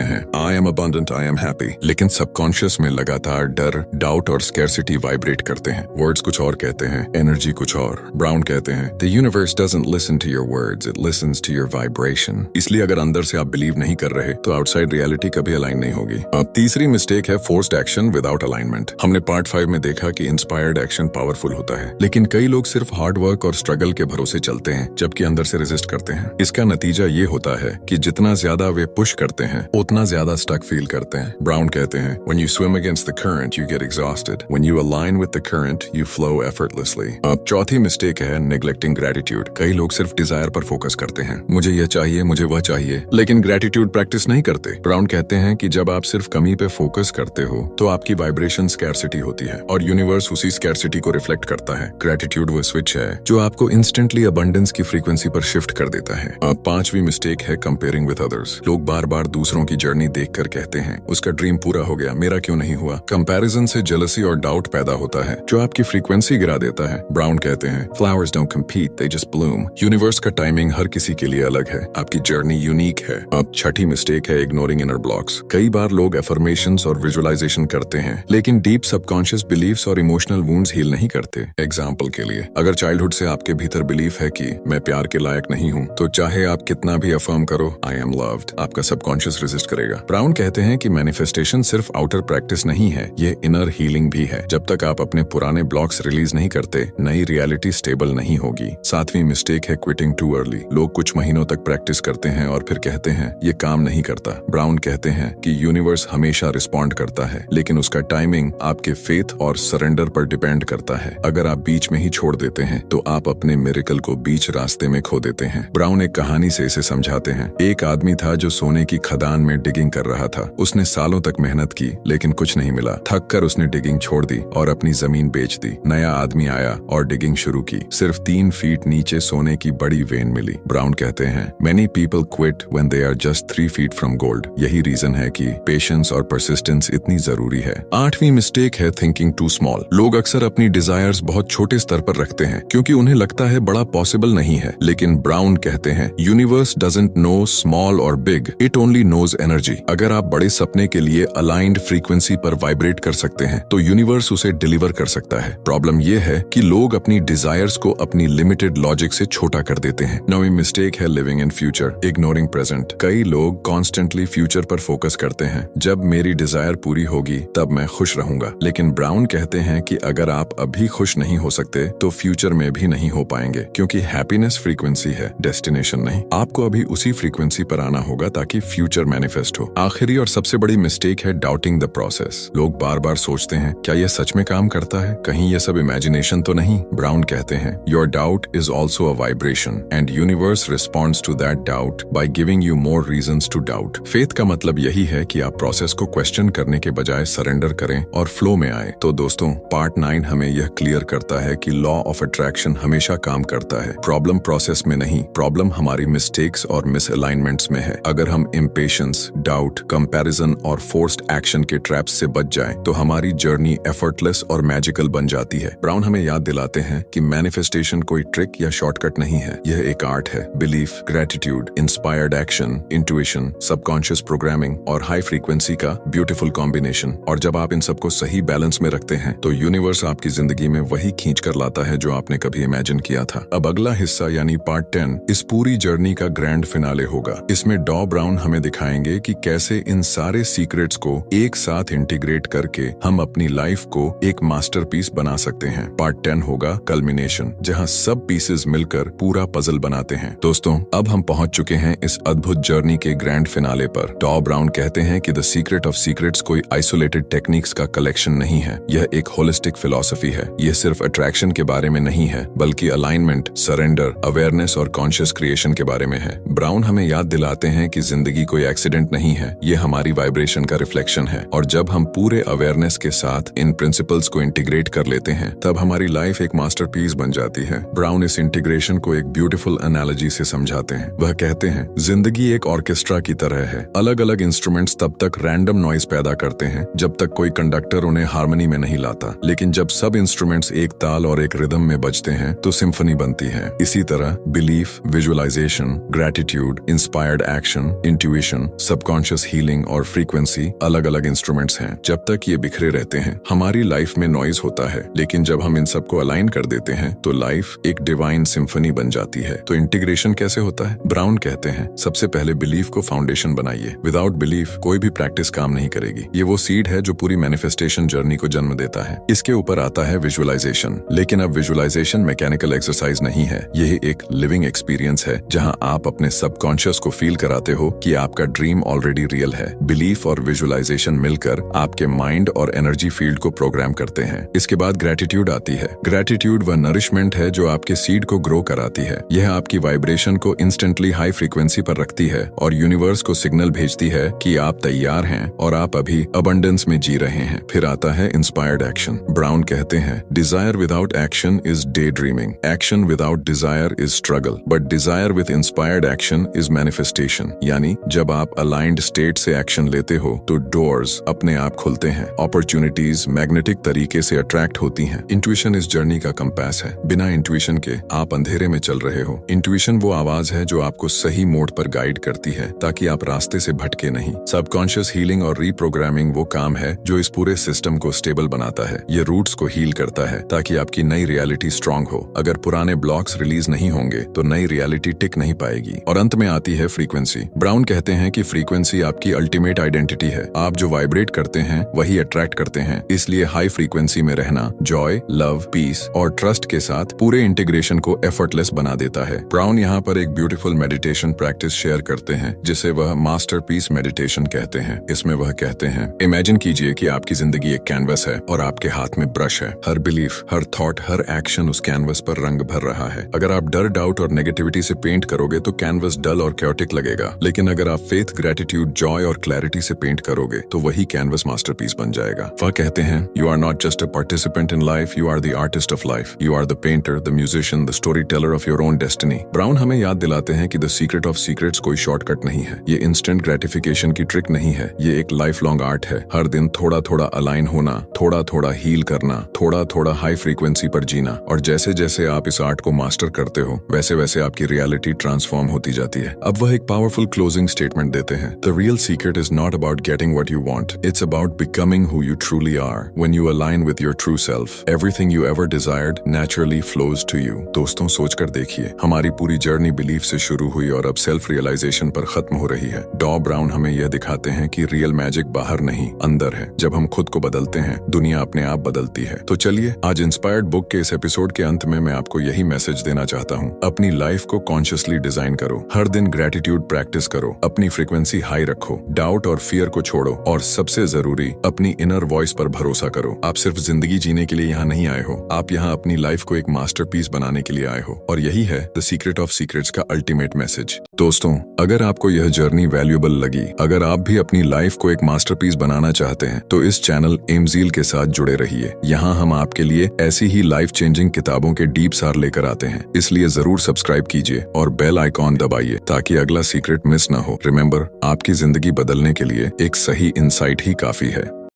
हैं, I am abundant, I am happy, लेकिन सबकॉन्शियस में लगातार डर, डाउट और स्कैर्सिटी वाइब्रेट करते हैं। वर्ड्स कुछ और कहते हैं, एनर्जी कुछ और। ब्राउन कहते हैं, the universe doesn't listen to your words, it listens to your vibration. इसलिए अगर अंदर से आप बिलीव नहीं कर रहे तो आउटसाइड रियलिटी कभी अलाइन नहीं होगी। अब तीसरी मिस्टेक है फोर्स्ड एक्शन विदाउट अलाइनमेंट। हमने पार्ट 5 में देखा कि इंस्पायर्ड एक्शन पावरफुल होता है, लेकिन कई लोग सिर्फ हार्ड वर्क और स्ट्रगल के भरोसे चलते हैं जबकि अंदर से रेजिस्ट करते हैं। इसका नतीजा ये होता है कि जितना ज्यादा वे पुश करते हैं उतना ज्यादा स्टक फील करते हैं। ब्राउन कहते हैं, when you swim against the current you get exhausted, when you align with the current you flow effortlessly। अब चौथी मिस्टेक है neglecting gratitude। कई लोग सिर्फ डिजायर पर फोकस करते हैं, मुझे यह चाहिए, मुझे वह चाहिए, लेकिन ग्रेटिट्यूड प्रैक्टिस नहीं करते। ब्राउन कहते हैं कि जब आप सिर्फ कमी पे फोकस करते हो तो आपकी वाइब्रेशन स्कैर्सिटी होती है और यूनिवर्स उसी स्कैर्सिटी को रिफ्लेक्ट करता है। ग्रेटिट्यूड वो स्विच है जो आपको इंस्टेंटली अबंडेंस की फ्रीक्वेंसी पर शिफ्ट कर देता है। अब पांचवी मिस्टेक है कंपेयरिंग विद अदर्स। लोग बार बार दूसरों की जर्नी देखकर कहते हैं, उसका ड्रीम पूरा हो गया, मेरा क्यों नहीं हुआ। कंपैरिजन से जेलसी और डाउट पैदा होता है जो आपकी फ्रीक्वेंसी गिरा देता है। ब्राउन कहते हैं, flowers don't compete, they just Bloom. Universe का टाइमिंग हर किसी के लिए अलग है, आपकी जर्नी यूनिक है। अब छठी मिस्टेक है इग्नोरिंग इनर ब्लॉक्स। कई बार लोग एफर्मेशंस और विजुअलाइजेशन करते हैं लेकिन डीप सबकॉन्शियस बिलीफ्स और इमोशनल वुंड्स हील नहीं करते। एग्जाम्पल के लिए, अगर चाइल्डहुड से आपके भीतर बिलीफ है कि मैं प्यार के लायक नहीं हूँ, तो चाहे आप कितना भी अफर्म करो आई एम लव्ड, आपका सबकॉन्शियस रेजिस्ट करेगा। ब्राउन कहते हैं कि मैनिफेस्टेशन सिर्फ आउटर प्रैक्टिस नहीं है, ये इनर हीलिंग भी है। जब तक आप अपने पुराने ब्लॉक्स रिलीज नहीं करते, नई रियलिटी स्टेबल नहीं होगी। सातवीं मिस्टेक है क्विटिंग टू अर्ली। लोग कुछ महीनों तक प्रैक्टिस करते हैं और फिर कहते हैं ये काम नहीं करता। ब्राउन कहते हैं कि यूनिवर्स हमेशा रिस्पॉन्ड करता है, लेकिन उसका टाइमिंग आपके फेथ और सरेंडर पर डिपेंड करता है। अगर आप बीच में ही छोड़ देते हैं तो आप अपने मिरेकल को बीच रास्ते में खो देते हैं। ब्राउन एक कहानी से इसे समझाते हैं। एक आदमी था जो सोने की खदान में डिगिंग कर रहा था। उसने सालों तक मेहनत की लेकिन कुछ नहीं मिला। थक कर उसने डिगिंग छोड़ दी और अपनी जमीन बेच दी। नया आदमी आया और डिगिंग शुरू की। सिर्फ 3 फीट नीचे सोने की बड़ी वेन मिली। ब्राउन कहते हैं, many people quit when they are just 3 feet from gold. यही रीजन है कि पेशेंस और परसिस्टेंस इतनी जरूरी है। 8वीं मिस्टेक है थिंकिंग टू स्मॉल। लोग अक्सर अपनी डिजायर्स बहुत छोटे स्तर पर रखते हैं क्योंकि उन्हें लगता है बड़ा पॉसिबल नहीं है, लेकिन ब्राउन कहते हैं यूनिवर्स डजंट नो स्मॉल और big, it only knows energy. अगर आप बड़े सपने के लिए अलाइंड फ्रीक्वेंसी पर वाइब्रेट कर सकते हैं तो यूनिवर्स उसे डिलीवर कर सकता है। प्रॉब्लम यह है कि लोग अपनी डिजायर्स को अपनी लिमिटेड लॉजिक से छोटा कर देते हैं। 9वीं मिस्टेक है living in future, ignoring present. कई लोग कॉन्स्टेंटली फ्यूचर पर फोकस करते हैं, जब मेरी डिजायर पूरी होगी तब मैं खुश रहूंगा। लेकिन ब्राउन कहते हैं कि अगर आप अभी खुश नहीं हो सकते तो फ्यूचर में भी नहीं हो पाएंगे, क्योंकि हैप्पीनेस फ्रीक्वेंसी होती है, डेस्टिनेशन नहीं। आपको अभी उसी फ्रीक्वेंसी पर आना होगा ताकि फ्यूचर मैनिफेस्ट हो। आखिरी और सबसे बड़ी मिस्टेक है डाउटिंग द प्रोसेस। लोग बार बार सोचते हैं क्या यह सच में काम करता है, कहीं यह सब इमेजिनेशन तो नहीं। ब्राउन कहते हैं your doubt is also a vibration and universe responds to that doubt by giving you more reasons to doubt. Faith का मतलब यही है कि आप प्रोसेस को क्वेश्चन करने के बजाय सरेंडर करें और फ्लो में आए। तो दोस्तों, पार्ट 9 हमें यह क्लियर करता है कि लॉ ऑफ अट्रैक्शन हमेशा काम करता है। प्रॉब्लम प्रोसेस में नहीं, प्रॉब्लम हमारी मिस्टेक्स और मिसअलाइनमेंट्स में है। अगर हम इम्पेशंस, डाउट, कंपैरिजन और फोर्स्ड एक्शन के ट्रैप्स से बच जाएं, तो हमारी जर्नी एफर्टलेस और मैजिकल बन जाती है। ब्राउन हमें याद दिलाते हैं कि मैनिफेस्टेशन कोई ट्रिक या शॉर्टकट नहीं है, यह एक आर्ट है। Belief, gratitude, inspired action, intuition, subconscious programming और हाई फ्रीक्वेंसी का ब्यूटीफुल कॉम्बिनेशन। और जब आप इन सबको सही बैलेंस में रखते हैं तो यूनिवर्स आपकी जिंदगी में वही खींच कर लाता है जो आपने कभी इमेजिन किया था। अब अगला हिस्सा यानी पार्ट 10 इस पूरी जर्नी का ग्रैंड फिनाले होगा। इसमें डॉ ब्राउन हमें दिखाएंगे कि कैसे इन सारे सीक्रेट्स को एक साथ इंटीग्रेट करके हम अपनी लाइफ को एक मास्टरपीस बना सकते हैं। पार्ट 10 होगा कल्मिनेशन, जहां सब पीसेस मिलकर पूरा पजल बनाते हैं। दोस्तों, अब हम पहुंच चुके हैं इस अद्भुत जर्नी के ग्रैंड फिनाले पर। डॉ ब्राउन कहते हैं कि द सीक्रेट ऑफ सीक्रेट्स कोई आइसोलेटेड टेक्निक्स का कलेक्शन नहीं है, यह एक होलिस्टिक फिलॉसफी है। यह सिर्फ अट्रैक्शन के बारे में नहीं है, बल्कि अलाइनमेंट, सरेंडर, अवेयरनेस और कॉन्शियस क्रिएशन के बारे में है। ब्राउन हमें याद दिलाते हैं कि जिंदगी कोई एक्सीडेंट नहीं है, यह हमारी वाइब्रेशन का रिफ्लेक्शन है। और जब हम पूरे अवेयरनेस के साथ इन प्रिंसिपल्स को इंटीग्रेट कर लेते हैं, तब हमारी लाइफ एक मास्टरपीस बन जाती है। ब्राउन इस इंटीग्रेशन को एक ब्यूटीफुल एनालॉजी से समझाते हैं। वह कहते हैं जिंदगी एक ऑर्केस्ट्रा की तरह है। अलग अलग इंस्ट्रूमेंट्स तब तक रैंडम नॉइज पैदा करते हैं जब तक कोई कंडक्टर उन्हें हार्मनी में नहीं लाता, लेकिन जब सब इंस्ट्रूमेंट्स एक ताल और एक रिदम में बजते हैं तो सिम्फनी बनती है। इसी तरह belief, visualisation, gratitude, inspired action, intuition, subconscious healing और फ्रीक्वेंसी अलग अलग इंस्ट्रूमेंट्स हैं। जब तक ये बिखरे रहते हैं हमारी लाइफ में नॉइज होता है, लेकिन जब हम इन सबको अलाइन कर देते हैं तो लाइफ एक डिवाइन सिम्फनी बन जाती है। तो इंटीग्रेशन कैसे होता है? ब्राउन कहते हैं सबसे पहले बिलीफ को फाउंडेशन बनाइए। विदाउट बिलीफ कोई भी प्रैक्टिस काम नहीं करेगी। ये वो सीड है जो पूरी मैनिफेस्टेशन जर्नी को जन्म देता है। इसके ऊपर आता है विजुअलाइजेशन, लेकिन अब विजुअलाइजेशन मैकेनिकल एक्सरसाइज नहीं है, यह एक लिविंग एक्सपीरियंस है जहां आप अपने सबकॉन्शियस को फील कराते हो कि आपका ड्रीम ऑलरेडी रियल है। बिलीफ और विजुअलाइजेशन मिलकर आपके माइंड और एनर्जी फील्ड को प्रोग्राम करते हैं। इसके बाद ग्रेटिट्यूड आती है। ग्रेटिट्यूड वह नरिशमेंट है जो आपके सीड को ग्रो कराती है। यह आपकी वाइब्रेशन को इंस्टेंटली हाई फ्रीक्वेंसी पर रखती है और यूनिवर्स को सिग्नल भेजती है कि आप तैयार हैं और आप अभी अबंडेंस में जी रहे हैं। फिर आता है इंस्पायर्ड एक्शन। ब्राउन कहते हैं desire without action is daydreaming, action without desire is struggle, but desire with inspired action is manifestation. यानी जब आप अलाइंड स्टेट से एक्शन लेते हो तो डोर्स अपने आप खुलते हैं, अपॉर्चुनिटीज मैग्नेटिक तरीके से अट्रैक्ट होती हैं। इंट्यूशन इस जर्नी का कंपास है। बिना इंट्यूशन के आप अंधेरे में चल रहे हो। इंट्यूशन वो आवाज है जो आपको सही मोड पर गाइड करती है ताकि आप रास्ते से भटके नहीं। सबकॉन्शियस हीलिंग और रीप्रोग्रामिंग वो काम है जो इस पूरे सिस्टम को स्टेबल बनाता है। ये रूट्स को हील करता है ताकि आपकी नई रियलिटी स्ट्रांग हो। अगर पुराने ब्लॉक्स रिलीज नहीं होंगे तो नई रियलिटी टिक नहीं पाएगी। और अंत में आती है फ्रीक्वेंसी। ब्राउन कहते हैं कि फ्रीक्वेंसी आपकी अल्टीमेट आइडेंटिटी है। आप जो वाइब्रेट करते हैं वही अट्रैक्ट करते हैं। इसलिए हाई फ्रीक्वेंसी में रहना जॉय, लव, पीस और ट्रस्ट के साथ पूरे इंटीग्रेशन को एफर्टलेस बना देता है। ब्राउन यहाँ पर एक ब्यूटीफुल मेडिटेशन प्रैक्टिस शेयर करते हैं जिसे वह मास्टरपीस मेडिटेशन कहते हैं। इसमें वह कहते हैं इमेजिन कीजिए कि आपकी जिंदगी एक कैनवस है और आपके हाथ में ब्रश है। हर बिलीफ, हर थॉट, हर एक्शन उस कैनवस पर रंग भर रहा है। अगर आप डर, डाउट और नेगेटिविटी से पेंट करोगे तो कैनवस डल और क्योटिक लगेगा, लेकिन अगर आप फेथ, ग्रेटिट्यूड, जॉय और क्लैरिटी से पेंट करोगे तो वही कैनवस मास्टरपीस बन जाएगा। वह कहते हैं you are not just a participant in life, you are the artist of life. You are the painter, the musician, the storyteller of your own destiny. Brown हमें याद दिलाते हैं कि द सीक्रेट ऑफ सीक्रेट्स कोई shortcut नहीं है। ये instant gratification की ट्रिक नहीं है, ये एक लाइफ लॉन्ग आर्ट है। हर दिन थोड़ा थोड़ा अलाइन होना, थोड़ा थोड़ा हील करना, थोड़ा थोड़ा हाई फ्रीक्वेंसी पर जीना। और जैसे जैसे आप इस आर्ट को मास्टर करते हो वैसे वैसे आपकी रियलिटी ट्रांसफॉर्म होती जाती है। अब वह एक पावरफुल क्लोजिंग स्टेटमेंट देते हैं। The real secret is not about getting what you want, it's about becoming who you truly are. When you align with your true self, everything you ever desired naturally flows to you. दोस्तों, सोचकर देखिए, हमारी पूरी journey belief से शुरू हुई और अब सेल्फ रियलाइजेशन पर खत्म हो रही है। डॉ ब्राउन हमें यह दिखाते हैं कि रियल मैजिक बाहर नहीं, अंदर है। जब हम खुद को बदलते हैं दुनिया अपने आप बदलती है। तो चलिए, आज इंस्पायर्ड बुक के इस एपिसोड के अंत में मैं आपको यही मैसेज देना चाहता हूँ। अपनी अपनी लाइफ को कॉन्शियसली डिजाइन करो। हर दिन ग्रेटिट्यूड प्रैक्टिस करो, अपनी फ्रीक्वेंसी हाई रखो, डाउट और फियर को छोड़ो और सबसे जरूरी अपनी इनर वॉइस पर भरोसा करो। आप सिर्फ जिंदगी जीने के लिए यहाँ नहीं आए हो, आप यहाँ अपनी लाइफ को एक मास्टरपीस बनाने के लिए आए हो। और यही है द सीक्रेट ऑफ सीक्रेट्स का अल्टीमेट मैसेज। दोस्तों, अगर आपको यह जर्नी वैल्यूएबल लगी, अगर आप भी अपनी लाइफ को एक मास्टरपीस बनाना चाहते हैं, तो इस चैनल एमजील के साथ जुड़े रहिए। यहाँ हम आपके लिए ऐसी ही लाइफ चेंजिंग किताबों के डीप सार लेकर आते हैं। इसलिए जरूर सब्सक्राइब कीजिए और बेल आइकॉन दबाइए ताकि अगला सीक्रेट मिस ना हो। रिमेंबर, आपकी जिंदगी बदलने के लिए एक सही इंसाइट ही काफी है।